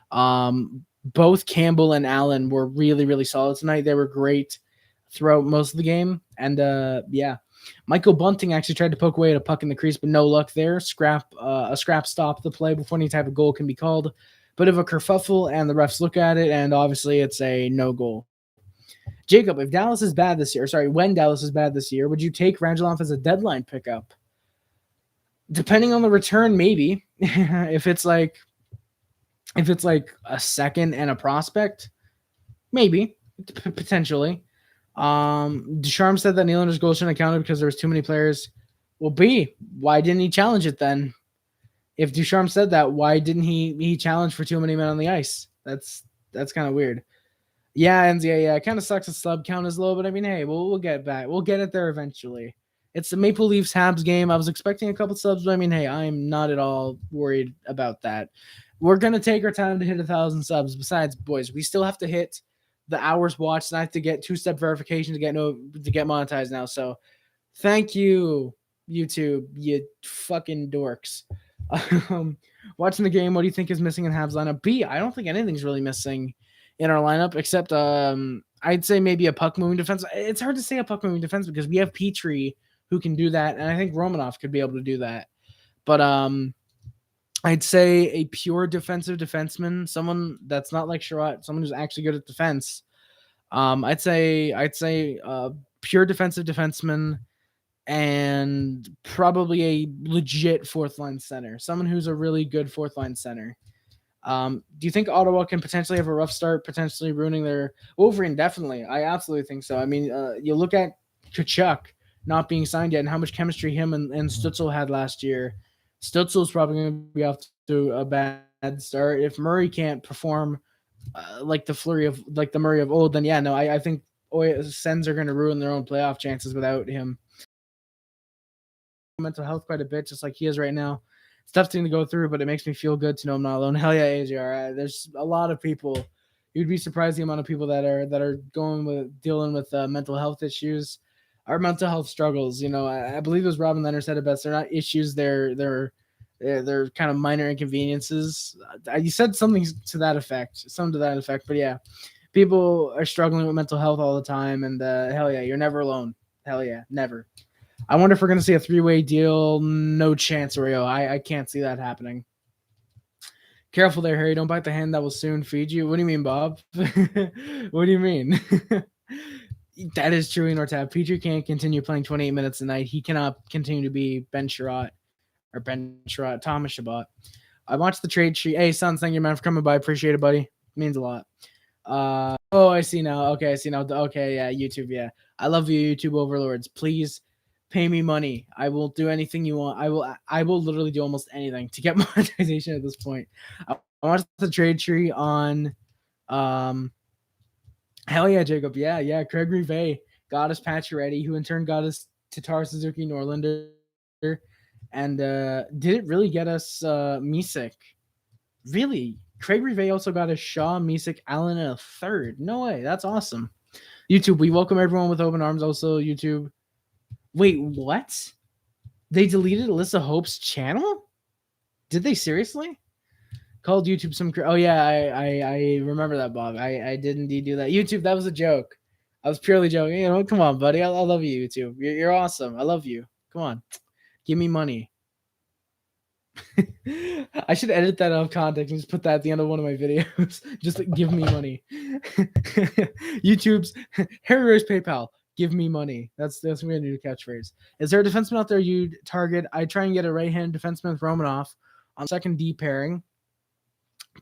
Both Campbell and Allen were really, really solid tonight. They were great throughout most of the game. And yeah. Michael Bunting actually tried to poke away at a puck in the crease, but no luck there. A scrap stopped the play before any type of goal can be called. Bit of a kerfuffle, and the refs look at it, and obviously it's a no goal. Jacob, when Dallas is bad this year, would you take Radulov as a deadline pickup? Depending on the return, maybe. if it's like a second and a prospect, maybe potentially. Ducharme said that Nylander's goal shouldn't have counted because there was too many players. Well, why didn't he challenge it then? If Ducharme said that, why didn't he challenge for too many men on the ice? That's kind of weird. Yeah, and yeah, it kind of sucks the sub count is low, but I mean, hey, we'll get back. We'll get it there eventually. It's the Maple Leafs Habs game. I was expecting a couple subs, but I mean, hey, I'm not at all worried about that. We're gonna take our time to hit 1,000 subs. Besides, boys, we still have to hit the hours watched, and I have to get 2-step verification to get monetized now. So, thank you, YouTube, you fucking dorks. Watching the game, what do you think is missing in Habs lineup? I don't think anything's really missing in our lineup except I'd say maybe a puck moving defense. It's hard to say a puck moving defense because we have Petrie who can do that, and I think Romanov could be able to do that. But I'd say a pure defensive defenseman, someone that's not like Sherratt, someone who's actually good at defense. I'd say pure defensive defenseman and probably a legit fourth line center, someone who's a really good fourth line center. Do you think Ottawa can potentially have a rough start, potentially ruining their Wolverine? Definitely. I absolutely think so. I mean, you look at Tkachuk not being signed yet and how much chemistry him and Stützle had last year. Stützle's probably going to be off to a bad start. If Murray can't perform like the Murray of old, then yeah, no, I think Sens are going to ruin their own playoff chances without him. Mental health quite a bit, just like he is right now. It's tough thing to go through, but it makes me feel good to know I'm not alone. Hell yeah, AJR. There's a lot of people. You'd be surprised the amount of people that are dealing with mental health issues, our mental health struggles. You know, I believe it was Robin Leonard said it best. They're not issues. They're kind of minor inconveniences. You said something to that effect. But yeah, people are struggling with mental health all the time, and hell yeah, you're never alone. Hell yeah, never. I wonder if we're going to see a 3-way deal. No chance, Rio. I can't see that happening. Careful there, Harry. Don't bite the hand that will soon feed you. What do you mean, Bob? What do you mean? That is true in Nortab. Petrie can't continue playing 28 minutes a night. He cannot continue to be Ben Sherratt or Thomas Chabot. I watched the trade sheet. Hey, Sons, thank you, man, for coming by. Appreciate it, buddy. It means a lot. Oh, I see now. Okay, I see now. Okay, yeah, YouTube, yeah. I love you, YouTube overlords. Please pay me money. I will do anything you want. I will literally do almost anything to get monetization at this point. I watched the trade tree on hell yeah, Jacob. Yeah. Craig Rivet got us Pacioretty, who in turn got us Tatar, Suzuki, Norlander. And did it really get us Misek? Really? Craig Rivet also got us Shaw, Misek, Allen, and a third. No way. That's awesome. YouTube, we welcome everyone with open arms. Also, YouTube. Wait, what? They deleted Alyssa Hope's channel? Did they seriously? Called YouTube some... Oh, yeah, I remember that, Bob. I did indeed do that. YouTube, that was a joke. I was purely joking. You know, come on, buddy. I love you, YouTube. You're awesome. I love you. Come on. Give me money. I should edit that out of context and just put that at the end of one of my videos. Just like, give me money. YouTube's Harry Rose PayPal. Give me money. That's what we're gonna do to catchphrase. Is there a defenseman out there you'd target? I try and get a right-hand defenseman with Romanov on second D pairing.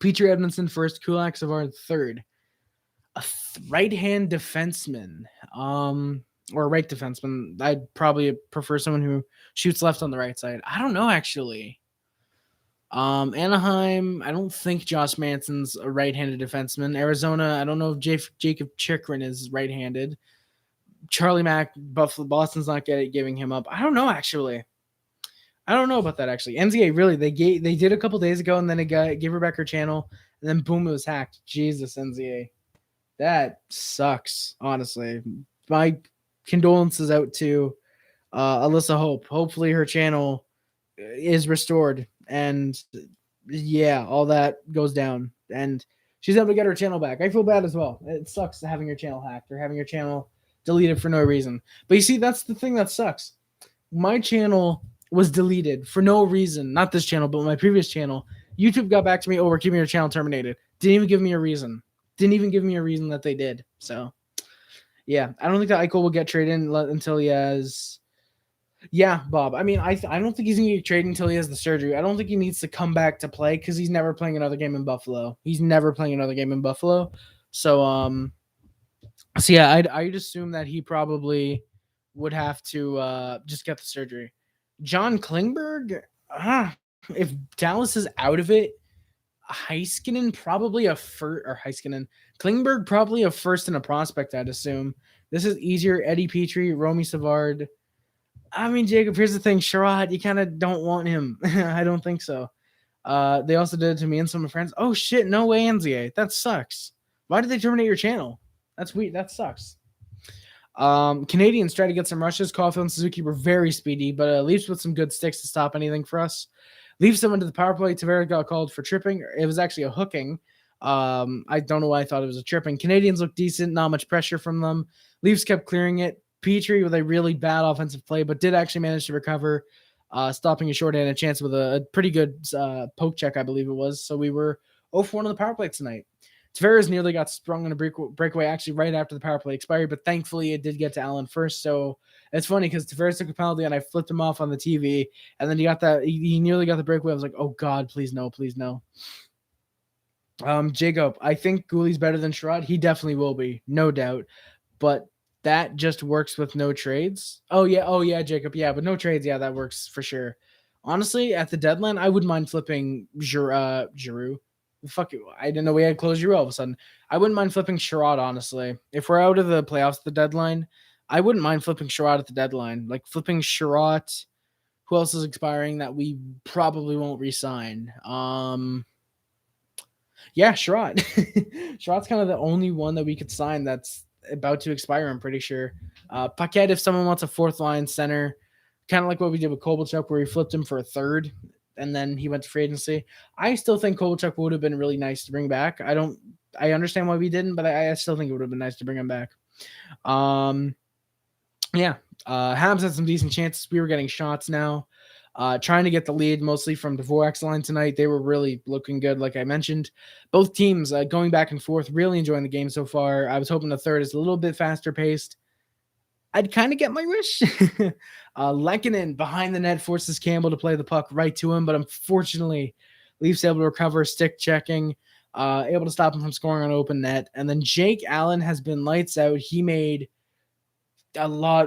Petrie Edmondson first, Kulak Savard third. A right-hand defenseman, or a right defenseman. I'd probably prefer someone who shoots left on the right side. I don't know actually. Anaheim, I don't think Josh Manson's a right-handed defenseman. Arizona, I don't know if Jacob Chikrin is right-handed. Charlie Mack, Boston's not giving him up. I don't know actually. I don't know about that actually. NZA really they did a couple days ago and then it gave her back her channel and then boom, it was hacked. Jesus, NZA, that sucks. Honestly, my condolences out to Alyssa Hope. Hopefully her channel is restored and yeah, all that goes down and she's able to get her channel back. I feel bad as well. It sucks having your channel hacked or having your channel deleted for no reason. But you see, that's the thing that sucks. My channel was deleted for no reason. Not this channel, but my previous channel. YouTube got back to me, we're keeping your channel terminated. Didn't even give me a reason. That they did. So, yeah. I don't think that Eichel will get traded until he has... Yeah, Bob. I mean, I don't think he's going to get traded until he has the surgery. I don't think he needs to come back to play because he's never playing another game in Buffalo. So yeah, I'd assume that he probably would have to just get the surgery. John Klingberg, if Dallas is out of it, Heiskanen probably a first, or Klingberg probably a first and a prospect, I'd assume. This is easier. Eddie Petrie, Romy Savard. I mean, Jacob, here's the thing. Sherratt, you kind of don't want him. I don't think so. They also did it to me and some of my friends. Oh, shit, no way, NZA. That sucks. Why did they terminate your channel? That's weird. That sucks. Canadians try to get some rushes. Caulfield and Suzuki were very speedy, but Leafs with some good sticks to stop anything for us. Leafs went to the power play. Tavares got called for tripping. It was actually a hooking. I don't know why I thought it was a tripping. Canadians looked decent. Not much pressure from them. Leafs kept clearing it. Petrie with a really bad offensive play, but did actually manage to recover, stopping a shorthanded chance with a pretty good poke check, I believe it was. So we were 0-for-1 on the power play tonight. Tavares nearly got sprung on a breakaway actually right after the power play expired, but thankfully it did get to Allen first. So it's funny because Tavares took a penalty and I flipped him off on the TV, and then he nearly got the breakaway. I was like, oh God, please no, please no. Jacob, I think Gooley's better than Sherrod. He definitely will be, no doubt. But that just works with no trades. Oh yeah, Jacob. Yeah, but no trades. Yeah, that works for sure. Honestly, at the deadline, I wouldn't mind flipping Giroux. Fuck it. I didn't know we had closed Giroux all of a sudden. I wouldn't mind flipping Sherrod, honestly. If we're out of the playoffs at the deadline, I wouldn't mind flipping Sherrod at the deadline. Like flipping Sherrod. Who else is expiring that we probably won't re-sign? Yeah, Sherrod. Sherrod's kind of the only one that we could sign that's about to expire, I'm pretty sure. Paquette, if someone wants a fourth line center, kind of like what we did with Kovalchuk, where we flipped him for a third, and then he went to free agency. I still think Kovalchuk would have been really nice to bring back. I understand why we didn't, but I still think it would have been nice to bring him back. Yeah. Habs had some decent chances. We were getting shots now. Trying to get the lead mostly from Dvorak's line tonight. They were really looking good, like I mentioned. Both teams going back and forth, really enjoying the game so far. I was hoping the third is a little bit faster paced. I'd kind of get my wish. Lehkonen behind the net forces Campbell to play the puck right to him, but unfortunately, Leafs able to recover, stick checking, able to stop him from scoring on open net. And then Jake Allen has been lights out. He made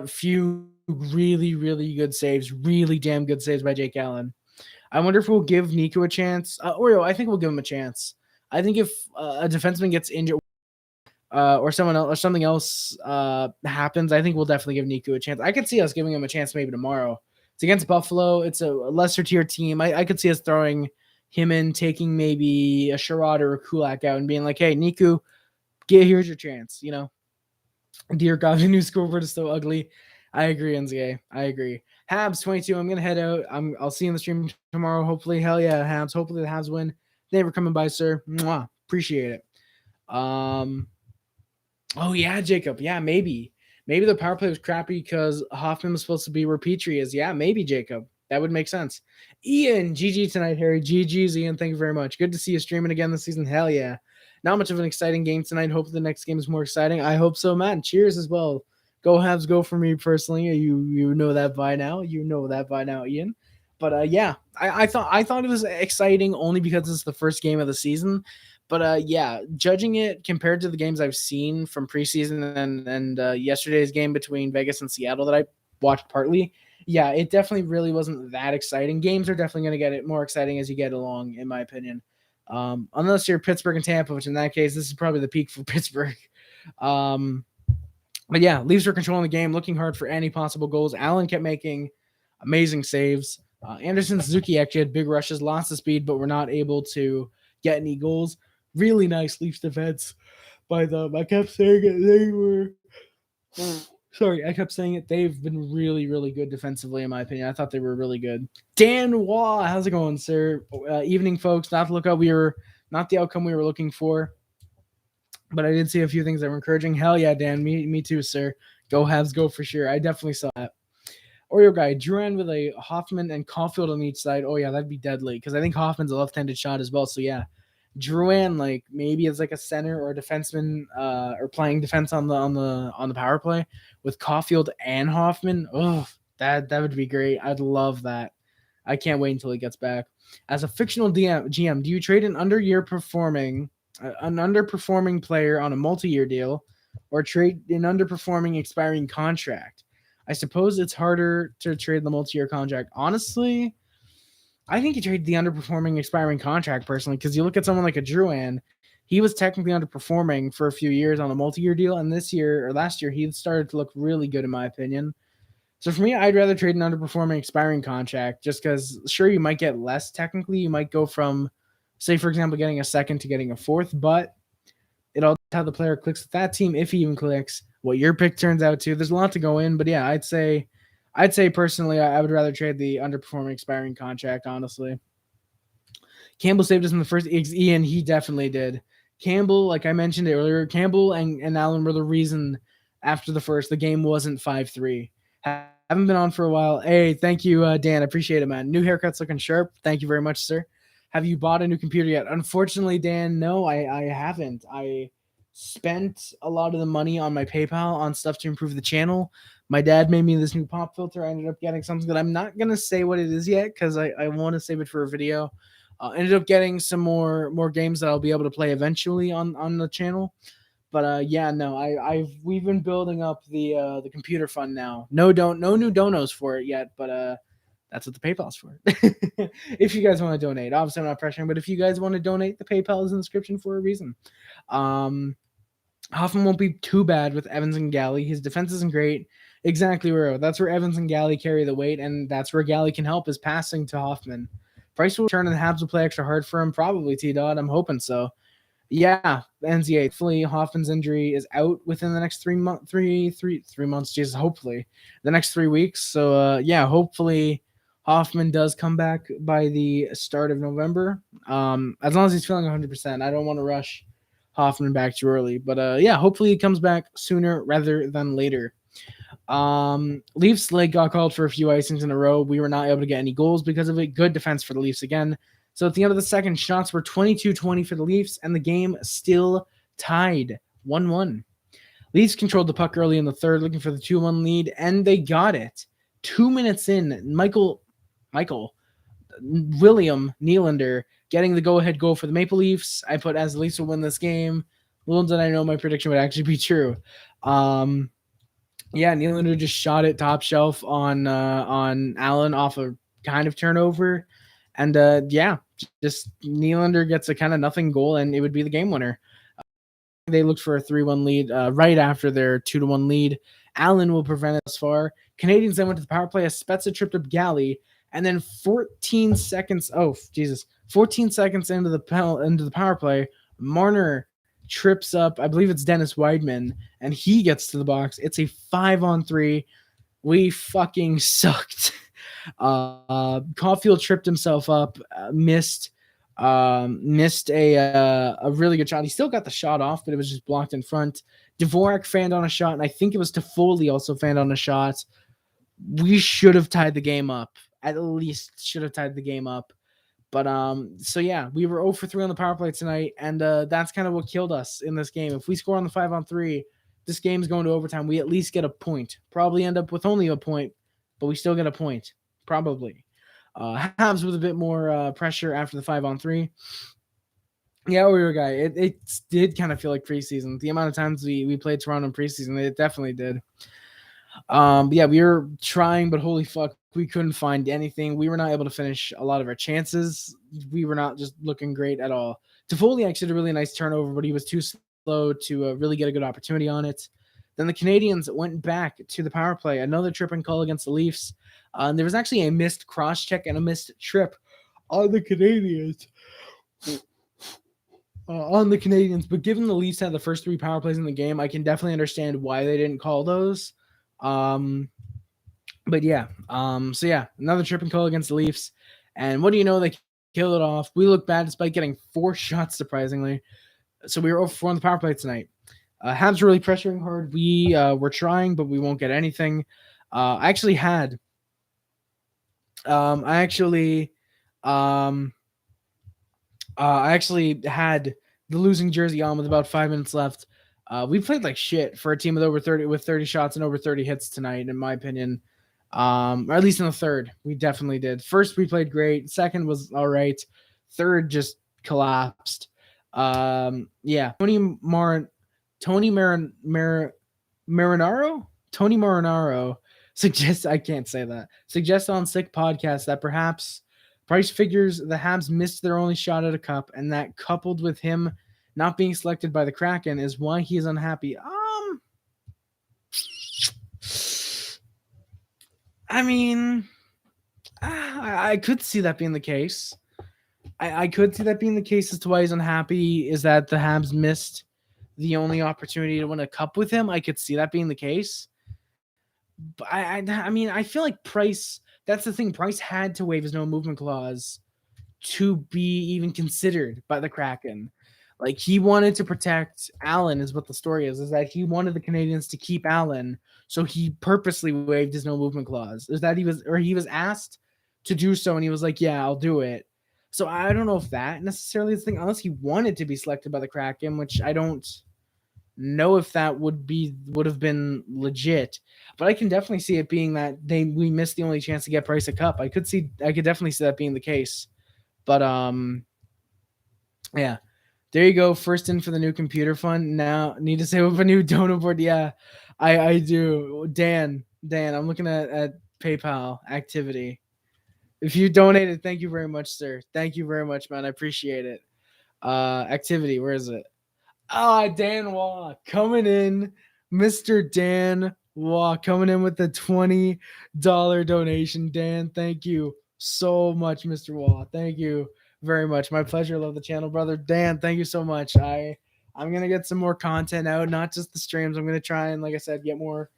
few really, really good saves, really damn good saves by Jake Allen. I wonder if we'll give Nico a chance. Oreo, I think we'll give him a chance. I think if a defenseman gets injured or something else happens, I think we'll definitely give Nico a chance. I could see us giving him a chance maybe tomorrow. It's against Buffalo. It's a lesser tier team. I could see us throwing him in, taking maybe a Sherrod or a Kulak out and being like, hey, Nico, here's your chance, you know? Dear God, the new scoreboard is so ugly. I agree, NZA. I agree. Habs 22. I'm gonna head out. I'll see you in the stream tomorrow. Hopefully, hell yeah, Habs. Hopefully the Habs win. Thank you for coming by, sir. Mwah. Appreciate it. Oh yeah, Jacob. Yeah, maybe the power play was crappy because Hoffman was supposed to be where Petrie is. Yeah, maybe Jacob. That would make sense. Ian, GG tonight, Harry. GG's, Ian. Thank you very much. Good to see you streaming again this season. Hell yeah. Not much of an exciting game tonight. Hopefully the next game is more exciting. I hope so, man. Cheers as well. Go Habs, go for me personally. You know that by now. You know that by now, Ian. But yeah, I thought it was exciting only because it's the first game of the season. But yeah, judging it compared to the games I've seen from preseason and yesterday's game between Vegas and Seattle that I watched partly, yeah, it definitely really wasn't that exciting. Games are definitely going to get it more exciting as you get along, in my opinion. Unless you're Pittsburgh and Tampa, which in that case, this is probably the peak for Pittsburgh. But yeah, Leafs were controlling the game, looking hard for any possible goals. Allen kept making amazing saves. Anderson Suzuki actually had big rushes, lots of speed, but were not able to get any goals. Really nice Leafs defense by them. I kept saying it. They were... Sorry, I kept saying it. They've been really, really good defensively, in my opinion. I thought they were really good. Dan Waugh, how's it going, sir? Evening, folks. Not to look up. We were not the outcome we were looking for, but I did see a few things that were encouraging. Hell yeah, Dan. Me too, sir. Go Habs, go for sure. I definitely saw that. Oreo guy, Drouin with a Hoffman and Caulfield on each side. Oh yeah, that'd be deadly because I think Hoffman's a left-handed shot as well. So yeah, Drouin like maybe as like a center or a defenseman or playing defense on the power play with Caulfield and Hoffman. Oh, that would be great. I'd love that. I can't wait until he gets back. As a fictional GM, do you trade an underperforming player on a multi-year deal, or trade an underperforming expiring contract? I suppose it's harder to trade the multi-year contract. Honestly, I think you trade the underperforming expiring contract personally, because you look at someone like a Drouin, he was technically underperforming for a few years on a multi-year deal, and this year or last year he started to look really good in my opinion. So for me, I'd rather trade an underperforming expiring contract just because sure you might get less technically. You might go from, say for example, getting a second to getting a fourth, but it all depends how the player clicks with that team, if he even clicks, what your pick turns out to. There's a lot to go in, but yeah, I'd say personally, I would rather trade the underperforming expiring contract, honestly. Campbell saved us in the first. Ian, he definitely did. Campbell, like I mentioned earlier, Campbell and Allen were the reason after the first. The game wasn't 5-3. Haven't been on for a while. Hey, thank you, Dan. I appreciate it, man. New haircut's looking sharp. Thank you very much, sir. Have you bought a new computer yet? Unfortunately, Dan, no, I haven't. I spent a lot of the money on my PayPal on stuff to improve the channel. My dad made me this new pop filter. I ended up getting something that I'm not going to say what it is yet because I want to save it for a video. Ended up getting some more games that I'll be able to play eventually on the channel. But yeah, no, we've been building up the computer fund now. No new donos for it yet, but that's what the PayPal's for. If you guys want to donate, obviously I'm not pressuring, but if you guys want to donate, the PayPal is in the description for a reason. Hoffman won't be too bad with Evans and Galley. His defense isn't great. Exactly, Roro. That's where Evans and Galley carry the weight, and that's where Galley can help is passing to Hoffman. Price will return and the Habs will play extra hard for him. Probably, T-Dot. I'm hoping so. Yeah, NCA. Hopefully, Hoffman's injury is out within the next 3 months. 3 months, Jesus. Hopefully, the next 3 weeks. So, yeah, hopefully Hoffman does come back by the start of November. As long as he's feeling 100%. I don't want to rush Hoffman back too early. But, yeah, hopefully he comes back sooner rather than later. Leafs leg got called for a few icings in a row. We were not able to get any goals because of it. Good defense for the Leafs again. So at the end of the second, shots were 22-20 for the Leafs, and the game still tied 1-1. Leafs controlled the puck early in the third, looking for the 2-1 lead, and they got it. 2 minutes in, William Nylander getting the go-ahead goal for the Maple Leafs. I put as the Leafs will win this game. Little did I know my prediction would actually be true. Yeah, Nylander just shot it top shelf on Allen off a kind of turnover. And yeah, just Nylander gets a kind of nothing goal, and it would be the game winner. They looked for a 3-1 lead right after their 2-1 lead. Allen will prevent it thus far. Canadiens then went to the power play as Spezza tripped up Galley, and then 14 seconds into the power play, Marner trips up, I believe it's Dennis Weidman, and he gets to the box. It's a 5-on-3. We fucking sucked. Caulfield tripped himself up, missed a really good shot. He still got the shot off, but it was just blocked in front. Dvorak fanned on a shot, and I think it was Toffoli also fanned on a shot. We should have tied the game up. At least should have tied the game up. But so yeah, we were 0 for 3 on the power play tonight, and that's kind of what killed us in this game. If we score on the 5-on-3, this game's going to overtime. We at least get a point. Probably end up with only a point, but we still get a point. Probably. Habs with a bit more pressure after the 5-on-3. Yeah, we were guy. It did kind of feel like preseason. The amount of times we played Toronto in preseason, it definitely did. Yeah, we were trying, but holy fuck, we couldn't find anything. We were not able to finish a lot of our chances. We were not just looking great at all. Toffoli actually did a really nice turnover, but he was too slow to really get a good opportunity on it. Then the Canadiens went back to the power play. Another tripping call against the Leafs. And there was actually a missed cross-check and a missed trip on the Canadiens. But given the Leafs had the first 3 power plays in the game, I can definitely understand why they didn't call those. But yeah, so yeah, another tripping call against the Leafs, and what do you know, they kill it off. We look bad despite getting 4 shots, surprisingly. So we were 0 for 4 on the power play tonight. Habs really pressuring hard. We were trying, but we won't get anything. I actually had the losing jersey on with about 5 minutes left. We played like shit for a team with 30 shots and over 30 hits tonight, in my opinion. Or at least in the third, we definitely did. First, we played great. Second was all right. Third just collapsed. Yeah, Tony Marinaro suggests, I can't say that, suggests on Sick Podcast that perhaps Price figures the Habs missed their only shot at a cup, and that coupled with him not being selected by the Kraken is why he is unhappy. I mean, I could see that being the case. I could see that being the case as to why he's unhappy is that the Habs missed the only opportunity to win a cup with him. I could see that being the case. But I mean, I feel like Price, that's the thing. Price had to waive his no movement clause to be even considered by the Kraken. Like he wanted to protect Allen, is what the story is that he wanted the Canadiens to keep Allen, so he purposely waived his no movement clause. Is that he was asked to do so, and he was like, "Yeah, I'll do it." So I don't know if that necessarily is the thing, unless he wanted to be selected by the Kraken, which I don't know if that would have been legit. But I can definitely see it being that we missed the only chance to get Price a cup. I could definitely see that being the case. But yeah. There you go. First in for the new computer fund. Now need to save up a new donor board. Yeah, I do. Dan, I'm looking at PayPal activity. If you donated, thank you very much, sir. Thank you very much, man. I appreciate it. Activity, where is it? Dan Waugh coming in. Mr. Dan Waugh coming in with the $20 donation. Dan, thank you so much, Mr. Waugh. Thank you very much. My pleasure. Love the channel, brother. Dan, thank you so much. I'm gonna get some more content out, not just the streams. I'm gonna try and, like I said, get more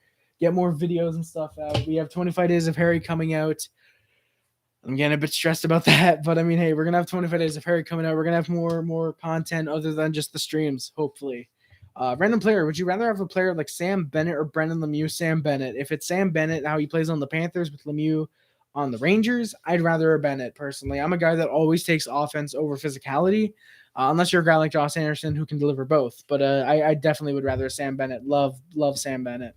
videos and stuff out. We have 25 Days of Harry coming out. I'm getting a bit stressed about that, but I mean, hey, we're gonna have 25 Days of Harry coming out. We're gonna have more content other than just the streams, hopefully. Random player, would you rather have a player like Sam Bennett or Brendan Lemieux? Sam Bennett. If it's Sam Bennett, how he plays on the Panthers with Lemieux on the Rangers, I'd rather a Bennett personally. I'm a guy that always takes offense over physicality, unless you're a guy like Josh Anderson who can deliver both. But I definitely would rather Sam Bennett. Love Sam Bennett.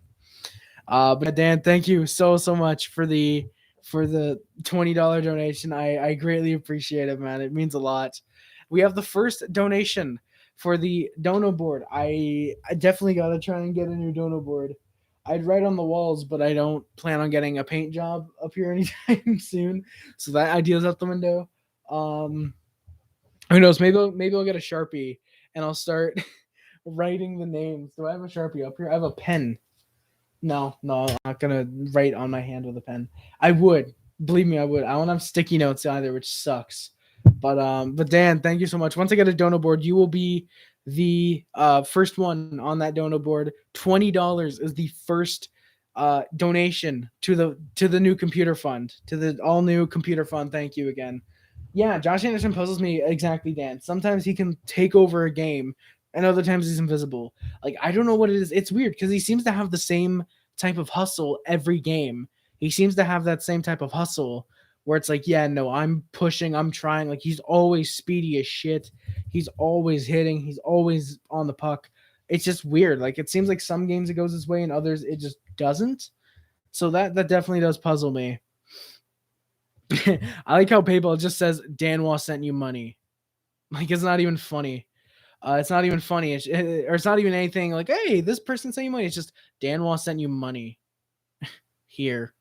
But Dan, thank you so much for the $20 donation. I greatly appreciate it, man. It means a lot. We have the first donation for the dono board. I definitely gotta try and get a new dono board. I'd write on the walls, but I don't plan on getting a paint job up here anytime soon. So that idea's out the window. Who knows? Maybe I'll get a Sharpie and I'll start writing the names. Do I have a Sharpie up here? I have a pen. No, I'm not gonna write on my hand with a pen. I would, believe me, I would. I don't have sticky notes either, which sucks. But Dan, thank you so much. Once I get a dono board, you will be the first one on that dono board. $20 is the first donation to the new computer fund, to the all new computer fund. Thank you again. Yeah, Josh Anderson puzzles me exactly, Dan. Sometimes he can take over a game, and other times he's invisible. Like, I don't know what it is. It's weird because he seems to have the same type of hustle every game. He seems to have that same type of hustle where it's like, yeah, no, I'm pushing, I'm trying. Like, he's always speedy as shit. He's always hitting. He's always on the puck. It's just weird. Like, it seems like some games it goes his way and others it just doesn't. So that definitely does puzzle me. I like how PayPal just says Dan Waugh sent you money. Like, it's not even funny. It's not even funny. Or it's not even anything like, hey, this person sent you money. It's just Dan Waugh sent you money. Here.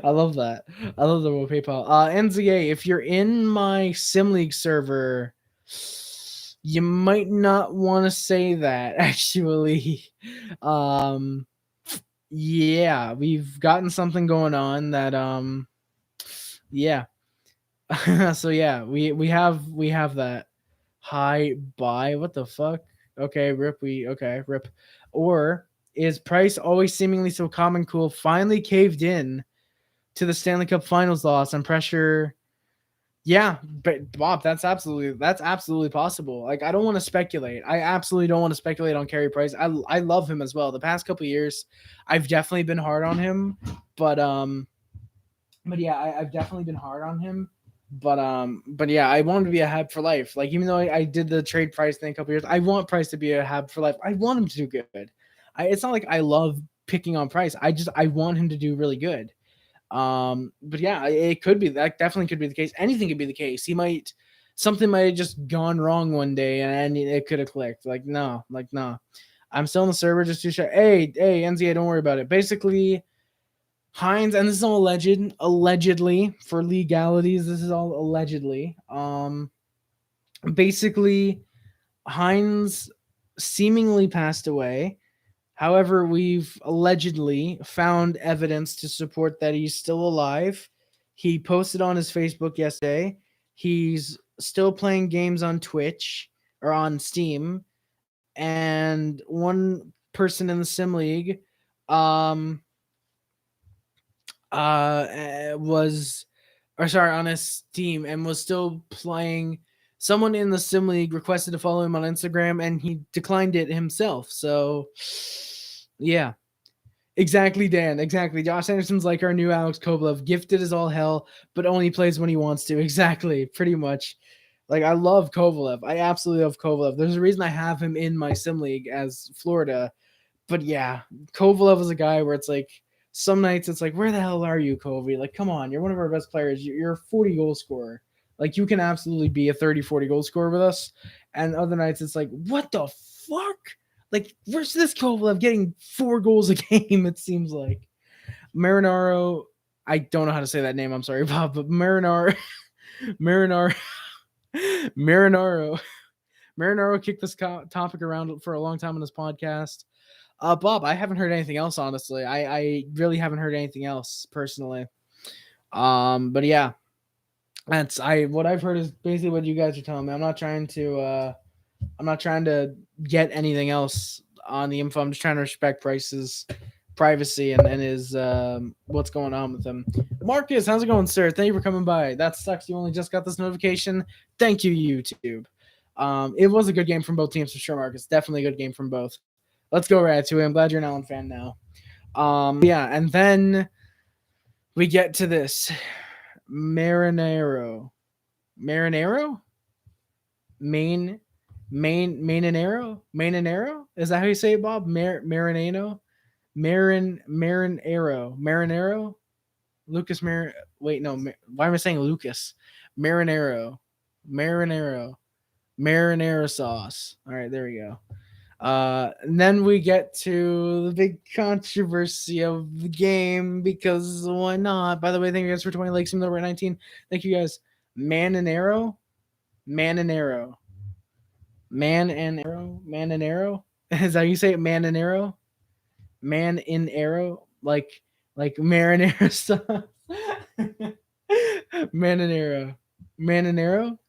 I love that. I love the PayPal. NZA, if you're in my Sim League server, you might not want to say that, actually. Yeah, we've gotten something going on that yeah. So yeah, we have that. Hi, bye. What the fuck? Okay, rip. Rip. Or is Price, always seemingly so calm and cool, finally caved in to the Stanley Cup Finals loss and pressure? Yeah, but Bob, that's absolutely possible. Like, I don't want to speculate. I absolutely don't want to speculate on Carey Price. I love him as well. The past couple of years, I've definitely been hard on him, but yeah, I've definitely been hard on him. But yeah, I want him to be a Hab for life. Like, even though I did the trade Price thing a couple years, I want Price to be a Hab for life. I want him to do good. It's not like I love picking on Price. I want him to do really good. But yeah, it could be, that definitely could be the case. Anything could be the case. Something might have just gone wrong one day and it could have clicked. No. I'm still in the server just to show. Hey, NZA, don't worry about it. Basically, Hines, and this is all allegedly for legalities. This is all allegedly. Basically, Hines seemingly passed away. However, we've allegedly found evidence to support that he's still alive. He posted on his Facebook yesterday. He's still playing games on Twitch or on Steam. And one person in the Sim League on his Steam and was still playing someone in the Sim League requested to follow him on Instagram, and he declined it himself. So, yeah. Exactly, Dan. Exactly. Josh Anderson's like our new Alex Kovalev, gifted as all hell, but only plays when he wants to. Exactly. Pretty much. Like, I love Kovalev. I absolutely love Kovalev. There's a reason I have him in my Sim League as Florida. But yeah, Kovalev is a guy where it's like, some nights it's like, where the hell are you, Kovy? Like, come on, you're one of our best players. You're a 40 goal scorer. Like, you can absolutely be a 30, 40 goal scorer with us. And other nights it's like, what the fuck? Like, where's this Kovalev getting 4 goals a game, it seems like. Marinaro, I don't know how to say that name. I'm sorry, Bob, but Marinaro kicked this topic around for a long time on this podcast. Bob, I haven't heard anything else, honestly. I really haven't heard anything else personally. But yeah, what I've heard is basically what you guys are telling me. I'm not trying to get anything else on the info. I'm just trying to respect Price's privacy and his what's going on with him. Marcus, how's it going, sir? Thank you for coming by. That sucks. You only just got this notification. Thank you, YouTube. It was a good game from both teams for sure, Marcus. Definitely a good game from both. Let's go right to it. I'm glad you're an Allen fan now. Yeah, and then we get to this Marinaro. Mainanero? Is that how you say it, Bob? Marinero? Marinero? Lucas wait, no. Why am I saying Lucas? Marinero sauce. All right, there we go. And then we get to the big controversy of the game, because why not? By the way, thank you guys for 20 likes, even though we're at 19. Thank you guys. Mananero. Is that how you say it? Mananero? Man in arrow? Like marinara sauce? Mananero?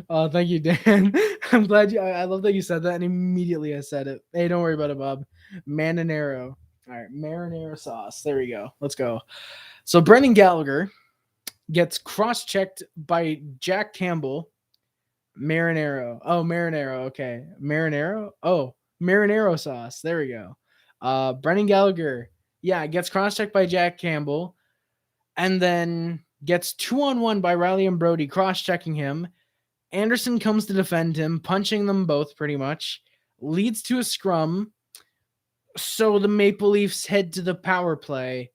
Oh, thank you, Dan. I'm glad you. I love that you said that, and immediately I said it. Hey, don't worry about it, Bob. Marinara. All right, marinara sauce. There we go. Let's go. So Brendan Gallagher gets cross-checked by Jack Campbell. Marinara. Oh, marinara. Okay, marinara. Oh, marinara sauce. There we go. Brendan Gallagher. Yeah, gets cross-checked by Jack Campbell, and then gets 2-on-1 by Riley and Brody, cross-checking him. Anderson comes to defend him, punching them both pretty much, leads to a scrum. So the Maple Leafs head to the power play,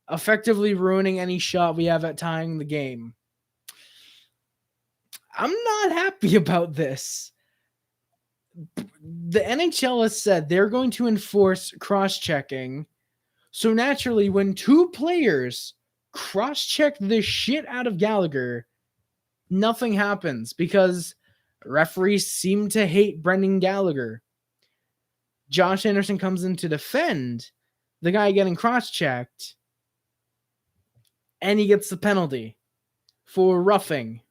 effectively ruining any shot we have at tying the game. I'm not happy about this. The NHL has said they're going to enforce cross-checking. So naturally, when 2 players cross-check the shit out of Gallagher, nothing happens because referees seem to hate Brendan Gallagher. Josh Anderson comes in to defend the guy getting cross-checked, and he gets the penalty for roughing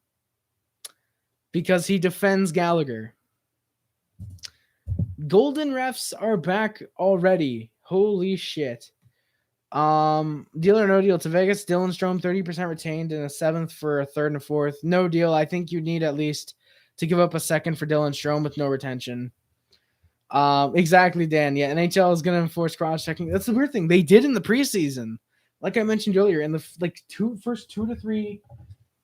because he defends Gallagher. Golden refs are back already. Holy shit. Deal or no deal to Vegas. Dylan Strome 30% retained and a 7th for a 3rd and a 4th. No deal. I think you need at least to give up a 2nd for Dylan Strome with no retention. Exactly, Dan. Yeah, NHL is going to enforce cross-checking. That's the weird thing. They did in the preseason. Like I mentioned earlier, in the first 2 to 3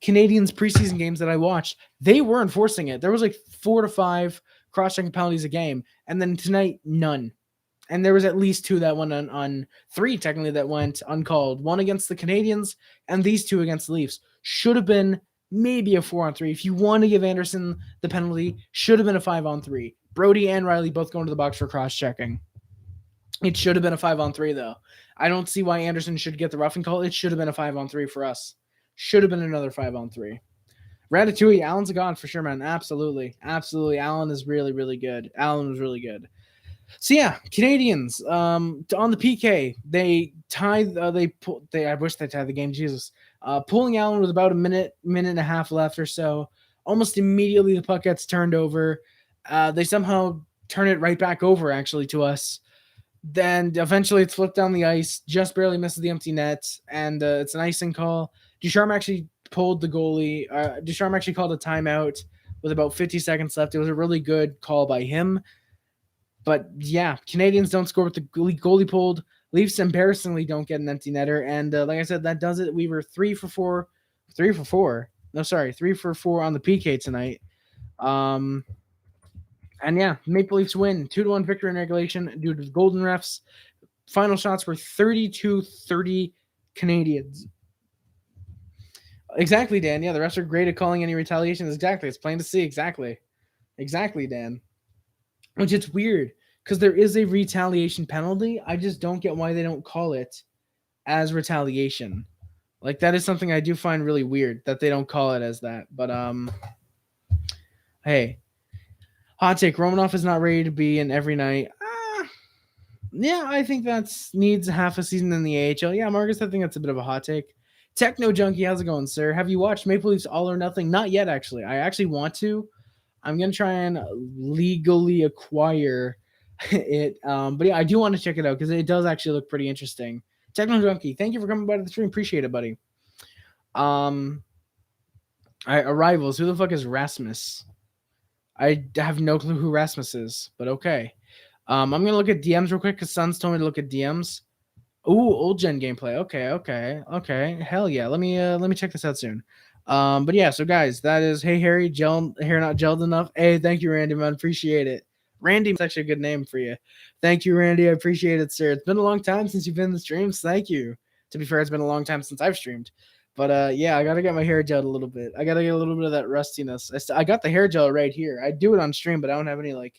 Canadiens preseason games that I watched, they were enforcing it. There was 4 to 5 cross-checking penalties a game, and then tonight, none. And there was at least 2 that went on 3 technically that went uncalled. 1 against the Canadiens and these 2 against the Leafs. Should have been maybe a 4-on-3. If you want to give Anderson the penalty, should have been a 5-on-3. Brody and Riley both going to the box for cross-checking. It should have been a 5-on-3, though. I don't see why Anderson should get the roughing call. It should have been a 5-on-3 for us. Should have been another 5-on-3. Ratatouille, Allen's a god for sure, man. Absolutely. Absolutely. Allen is really, really good. Allen was really good. So yeah, Canadiens on the PK, they tied. I wish they tied the game. Jesus, pulling Allen with about a minute and a half left or so. Almost immediately, the puck gets turned over. They somehow turn it right back over, actually, to us. Then eventually, it's flipped down the ice, just barely misses the empty net, and it's an icing call. Ducharme actually pulled the goalie. Ducharme actually called a timeout with about 50 seconds left. It was a really good call by him. But yeah, Canadians don't score with the goalie pulled. Leafs embarrassingly don't get an empty netter. And like I said, that does it. We were 3 for 4. 3 for 4. No, sorry, 3 for 4 on the PK tonight. And yeah, Maple Leafs win 2-1 victory in regulation due to the Golden Refs. Final shots were 32-30 Canadians. Exactly, Dan. Yeah, the refs are great at calling any retaliations. Exactly. It's plain to see. Exactly, Dan. Which it's weird because there is a retaliation penalty. I just don't get why they don't call it as retaliation. Like, that is something I do find really weird that they don't call it as that. But hey, hot take: Romanov is not ready to be in every night. Yeah, I think that needs half a season in the AHL. Yeah, Marcus, I think that's a bit of a hot take. Techno Junkie, how's it going, sir? Have you watched Maple Leafs All or Nothing? Not yet, actually. I actually want to. I'm going to try and legally acquire it. But yeah, I do want to check it out because it does actually look pretty interesting. Techno Junkie, thank you for coming by to the stream. Appreciate it, buddy. Arrivals. Who the fuck is Rasmus? I have no clue who Rasmus is, but okay. I'm going to look at DMs real quick because Suns told me to look at DMs. Ooh, old gen gameplay. Okay. Hell yeah. Let me check this out soon. But yeah, so guys, that is Hey Harry, hair not gelled enough. Hey, thank you, Randy, man. Appreciate it. Randy, that's actually a good name for you. Thank you, Randy. I appreciate it, sir. It's been a long time since you've been in the streams. Thank you. To be fair, it's been a long time since I've streamed. But yeah, I gotta get my hair gelled a little bit. I gotta get a little bit of that rustiness. I got the hair gel right here. I do it on stream, but I don't have any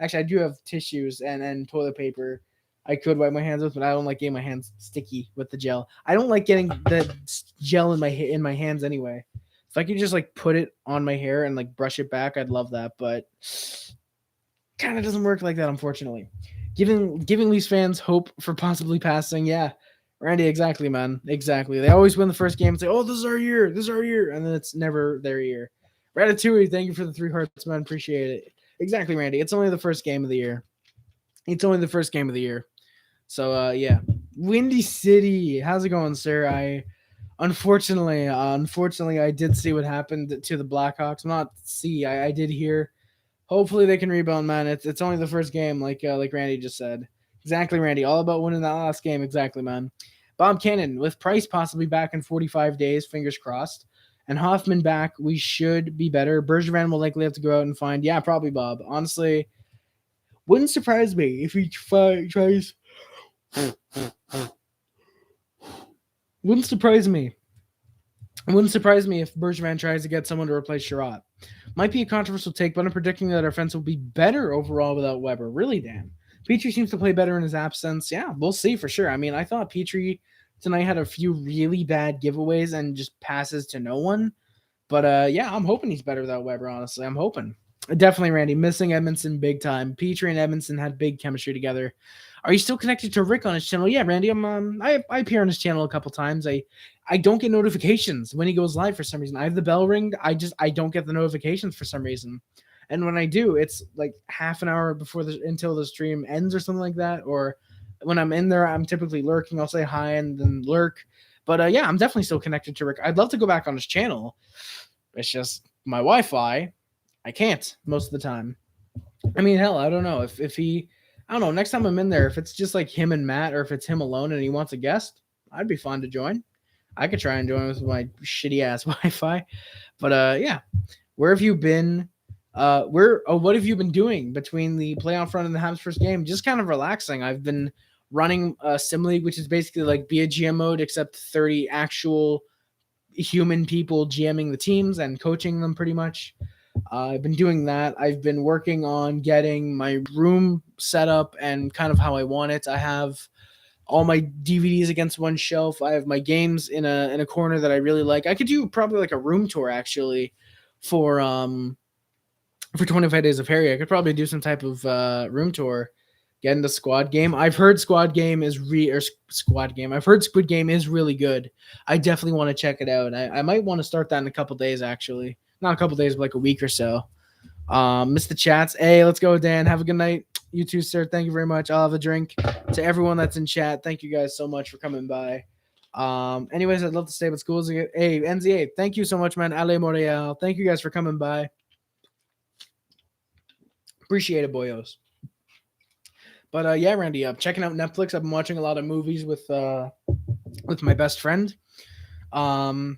Actually, I do have tissues and toilet paper. I could wipe my hands with, but I don't like getting my hands sticky with the gel. I don't like getting the gel in my hands anyway. If I could just put it on my hair and brush it back, I'd love that. But kind of doesn't work like that, unfortunately. Giving Leafs fans hope for possibly passing, yeah. Randy, exactly, man. Exactly. They always win the first game and say, "Oh, this is our year. And then it's never their year. Ratatouille, thank you for the 3 hearts, man. Appreciate it. Exactly, Randy. It's only the first game of the year. So, yeah. Windy City. How's it going, sir? Unfortunately, I did see what happened to the Blackhawks. I did hear. Hopefully they can rebound, man. It's only the first game, like Randy just said. Exactly, Randy. All about winning that last game. Exactly, man. Bob Cannon, with Price possibly back in 45 days, fingers crossed, and Hoffman back, we should be better. Bergevin will likely have to go out and find. Yeah, probably Bob. Honestly, wouldn't surprise me if he tries. Wouldn't surprise me. It wouldn't surprise me if Bergevin tries to get someone to replace Sherratt. Might be a controversial take, but I'm predicting that our offense will be better overall without Weber. Really, Dan. Petrie seems to play better in his absence. Yeah, we'll see for sure. I mean, I thought Petrie tonight had a few really bad giveaways and just passes to no one. But yeah, I'm hoping he's better without Weber, honestly. I'm hoping. Definitely, Randy. Missing Edmondson big time. Petrie and Edmondson had big chemistry together. Are you still connected to Rick on his channel? Yeah, Randy. I appear on his channel a couple times. I don't get notifications when he goes live for some reason. I have the bell ringed. I don't get the notifications for some reason. And when I do, it's half an hour until the stream ends or something like that. Or when I'm in there, I'm typically lurking. I'll say hi and then lurk. But yeah, I'm definitely still connected to Rick. I'd love to go back on his channel. It's just my Wi-Fi. I can't most of the time. I mean, hell, I don't know if he. I don't know. Next time I'm in there, if it's just him and Matt, or if it's him alone and he wants a guest, I'd be fun to join. I could try and join with my shitty ass Wi-Fi. But yeah, where have you been? What have you been doing between the playoff run and the Habs first game? Just kind of relaxing. I've been running Sim League, which is basically be a GM mode, except 30 actual human people GMing the teams and coaching them pretty much. I've been doing that. I've been working on getting my room set up and kind of how I want it. I have all my DVDs against one shelf. I have my games in a corner that I really like. I could do probably a room tour actually for 25 Days of Harry. I could probably do some type of room tour, get into Squad Game. I've heard Squad Game is I've heard Squid Game is really good. I definitely want to check it out. I might want to start that in a couple days actually. Not a couple days, but a week or so. Miss the chats. Hey, let's go, Dan. Have a good night. You too, sir. Thank you very much. I'll have a drink. To everyone that's in chat, thank you guys so much for coming by. Anyways, I'd love to stay with schools again. Hey, NZA, thank you so much, man. Ale Montreal. Thank you guys for coming by. Appreciate it, boyos. But yeah, Randy, checking out Netflix. I've been watching a lot of movies with my best friend. But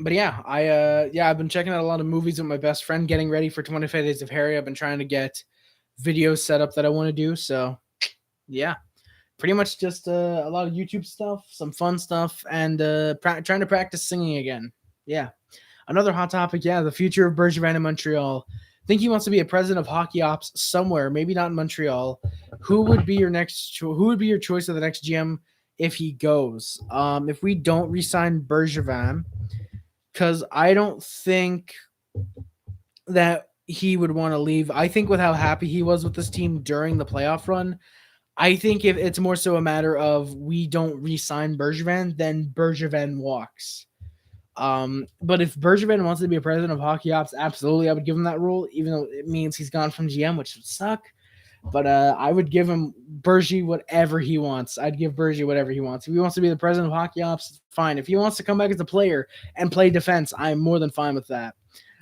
yeah, I've been checking out a lot of movies with my best friend, getting ready for 25 Days of Harry. I've been trying to get videos set up that I want to do. So yeah, pretty much just a lot of YouTube stuff, some fun stuff, and trying to practice singing again. Yeah. Another hot topic, yeah, the future of Bergevin in Montreal. I think he wants to be a president of hockey ops somewhere, maybe not in Montreal. Who would be your choice of the next GM if he goes? If we don't resign Bergevin, because I don't think that he would want to leave. I think with how happy he was with this team during the playoff run, I think if it's more so a matter of we don't re-sign Bergevin, then Bergevin walks. But if Bergevin wants to be a president of hockey ops, absolutely, I would give him that role, even though it means he's gone from GM, which would suck. But I would give him Bergie whatever he wants. I'd give Bergie whatever he wants. If he wants to be the president of hockey ops, fine. If he wants to come back as a player and play defense, I'm more than fine with that.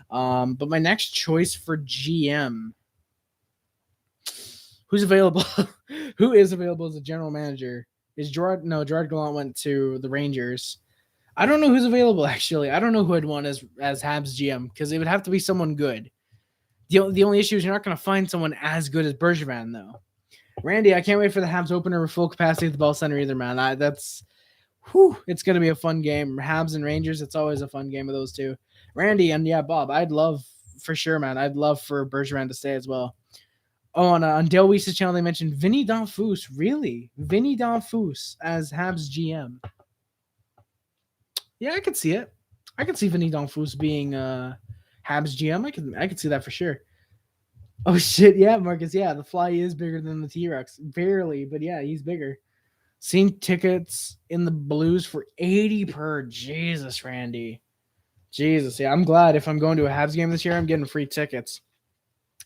But my next choice for GM, who's available? Who is available as a general manager? Is Gerard? No, Gerard Gallant went to the Rangers. I don't know who's available, actually. I don't know who I'd want as Habs GM, because it would have to be someone good. The only issue is you're not going to find someone as good as Bergevin, though. Randy, I can't wait for the Habs opener with full capacity at the Bell Center either, man. It's going to be a fun game. Habs and Rangers, it's always a fun game with those two. Randy, and yeah, Bob, I'd love, for sure, man. I'd love for Bergevin to stay as well. Oh, on Dale Weiss's channel, they mentioned Vinny Donfus. Really? Vinny Donfus as Habs GM. Yeah, I could see it. I could see Vinny Donfus being Habs GM. I could see that for sure. Oh shit, yeah, Marcus. Yeah, the Fly is bigger than the T-Rex. Barely, but yeah, he's bigger. Seeing tickets in the Blues for 80 per. Jesus, Randy. Jesus, yeah. I'm glad if I'm going to a Habs game this year, I'm getting free tickets.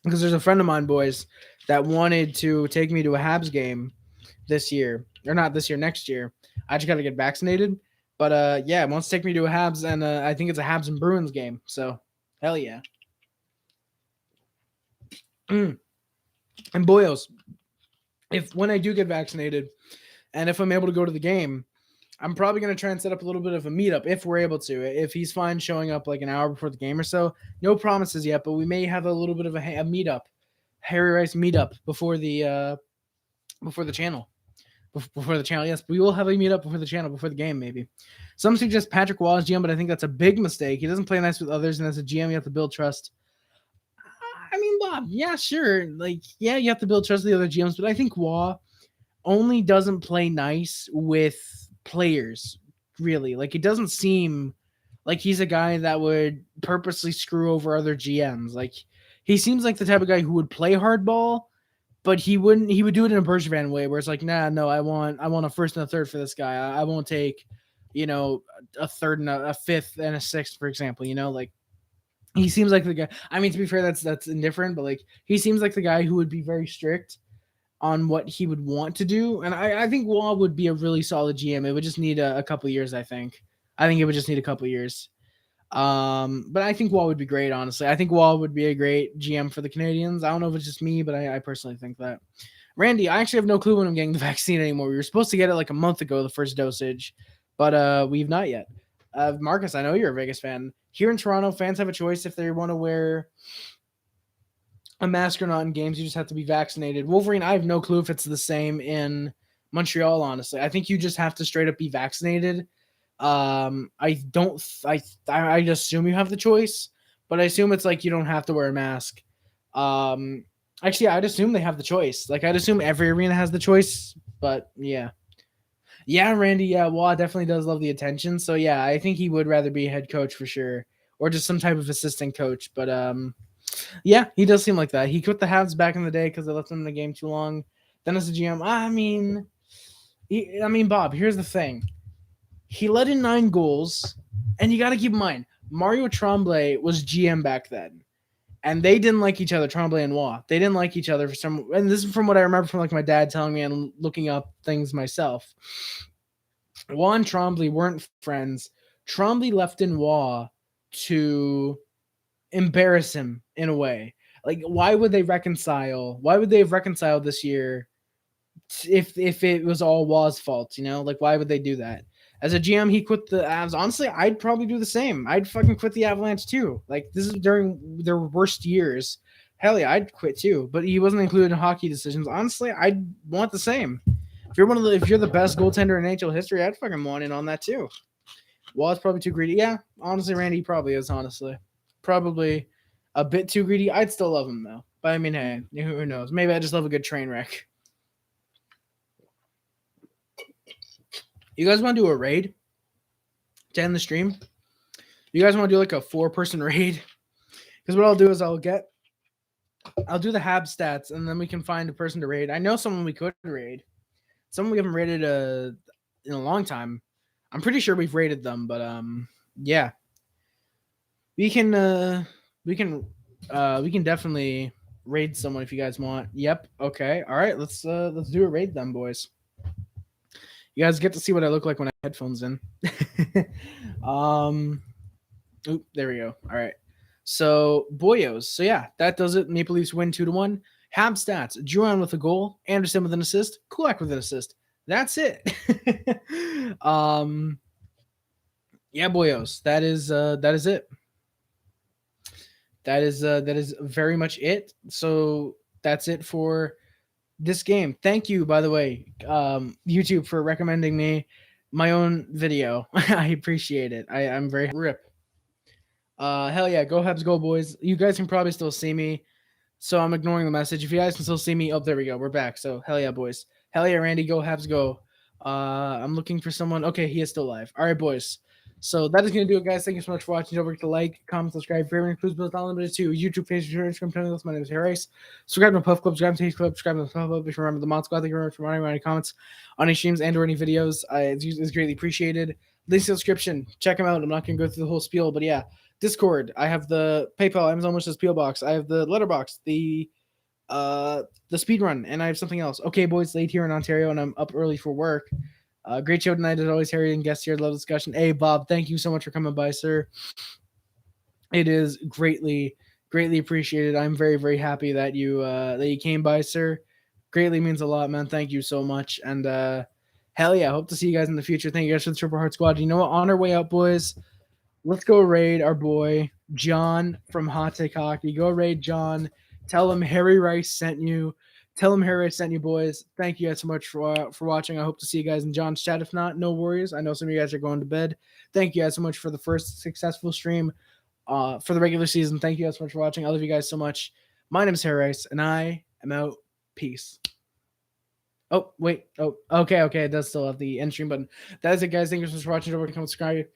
Because there's a friend of mine, boys, that wanted to take me to a Habs game this year. Or not this year, next year. I just got to get vaccinated. But yeah, it wants to take me to a Habs, and I think it's a Habs and Bruins game. So, hell yeah. And boyos, when I do get vaccinated, and if I'm able to go to the game, I'm probably going to try and set up a little bit of a meetup if we're able to. If he's fine showing up like an hour before the game or so, no promises yet, but we may have a little bit of a meetup, Harry Rice meetup before the channel. Before the channel, yes, we will have a meetup before the channel, before the game, maybe. Some suggest Patrick Waugh is GM, but I think that's a big mistake. He doesn't play nice with others, and as a GM, you have to build trust. I mean, Bob, yeah, sure. Like, yeah, you have to build trust with the other GMs, but I think Waugh only doesn't play nice with players, really. Like, it doesn't seem like he's a guy that would purposely screw over other GMs. Like, he seems like the type of guy who would play hardball, but he would do it in a Bergevin way where it's like, nah, no, I want a first and a third for this guy. I won't take, a third and a fifth and a sixth, for example, like he seems like the guy. I mean, to be fair, that's indifferent, but like he seems like the guy who would be very strict on what he would want to do. And I think Wall would be a really solid GM. It would just need a couple years, I think. It would just need a couple years. But I think Wall would be great, honestly. I think Wall would be a great GM for the Canadiens. I don't know if it's just me, but I personally think that. Randy, I actually have no clue when I'm getting the vaccine anymore. We were supposed to get it like a month ago, the first dosage, but we've not yet. Marcus, I know you're a Vegas fan. Here in Toronto, fans have a choice if they want to wear a mask or not in games. You just have to be vaccinated. Wolverine, I have no clue if it's the same in Montreal, honestly. I think you just have to straight up be vaccinated. I assume you have the choice, but I assume it's like you don't have to wear a mask. Actually, I'd assume they have the choice. Like, I'd assume every arena has the choice, but yeah. Yeah, Randy, yeah, Waugh definitely does love the attention. So yeah, I think he would rather be head coach for sure, or just some type of assistant coach. But yeah, he does seem like that. He quit the Habs back in the day because they left him in the game too long. Then as a GM, I mean, Bob, here's the thing. He let in 9 goals, and you got to keep in mind, Mario Tremblay was GM back then, and they didn't like each other, Tremblay and Waugh. They didn't like each other for some, and this is from what I remember from like my dad telling me and looking up things myself. Waugh and Tremblay weren't friends. Tremblay left in Waugh to embarrass him in a way. Like, why would they reconcile? Why would they have reconciled this year if it was all Waz's fault? You know, like, why would they do that? As a GM, he quit the Avs. Honestly, I'd probably do the same. I'd fucking quit the Avalanche too. Like, this is during their worst years. Hell yeah, I'd quit too. But he wasn't included in hockey decisions. Honestly, I'd want the same. If you're the best goaltender in NHL history, I'd fucking want in on that too. Waz probably too greedy. Yeah, honestly, Randy probably is. Honestly, probably a bit too greedy. I'd still love him though. But I mean, hey, who knows? Maybe I just love a good train wreck. You guys want to do a raid to end the stream? You guys want to do like a 4-person raid? Because what I'll do is I'll do the Habs stats, and then we can find a person to raid. I know someone we could raid. Someone we haven't raided in a long time. I'm pretty sure we've raided them, but yeah. We can definitely raid someone if you guys want. Yep. Okay. All right. Let's do a raid then, boys. You guys get to see what I look like when I have headphones in. Oop, there we go. All right. So boyos. So yeah, that does it. Maple Leafs win 2-1. Habs stats: Drouin with a goal, Anderson with an assist, Kulak with an assist. That's it. Yeah, boyos. That is it. That is very much it. So that's it for this game. Thank you, by the way, YouTube, for recommending me my own video. I appreciate it. I'm very rip. Hell yeah, go Habs, go boys. You guys can probably still see me, so I'm ignoring the message. If you guys can still see me, oh, there we go. We're back. So hell yeah, boys. Hell yeah, Randy, go Habs, go. I'm looking for someone. Okay, he is still live. All right, boys. So that is going to do it, guys. Thank you so much for watching. Don't forget to like, comment, subscribe, favorite, includes both unlimited to YouTube, Facebook, Instagram, channels. My name is Harris. Subscribe to Puff Club, subscribe to Taste Club, subscribe to the Puff Club. If you remember the Mod Squad, thank you very much for writing any comments on any streams and or any videos. It's greatly appreciated. Links in the description. Check them out. I'm not going to go through the whole spiel, but yeah. Discord. I have the PayPal, Amazon Wishlist, PO Box. I have the Letterbox, the speed run, and I have something else. Okay, boys, late here in Ontario, and I'm up early for work. Great show tonight, as always. Harry and guests here. Love discussion. Hey, Bob, thank you so much for coming by, sir. It is greatly appreciated. I'm very, very happy that you came by, sir. Greatly means a lot, man. Thank you so much. And hell yeah, hope to see you guys in the future. Thank you guys for the Triple Heart Squad. You know what? On our way out, boys, let's go raid our boy John from Hot Take Hockey. Go raid John. Tell him Harry Rice sent you. Tell him Harry Rice sent you, boys. Thank you guys so much for watching. I hope to see you guys in John's chat. If not, no worries. I know some of you guys are going to bed. Thank you guys so much for the first successful stream for the regular season. Thank you guys so much for watching. I love you guys so much. My name is Harry Rice, and I am out. Peace. Oh, wait. Oh, okay. It does still have the end stream button. That is it, guys. Thank you so much for watching. Don't forget to come subscribe.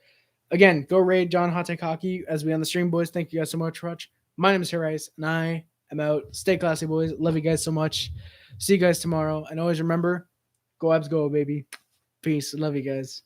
Again, go raid John Hot Take Hockey as we on the stream, boys. Thank you guys so much for watching. My name is Harry Rice, and I am out. Stay classy, boys. Love you guys so much. See you guys tomorrow. And always remember, go Abs, go, baby. Peace. Love you guys.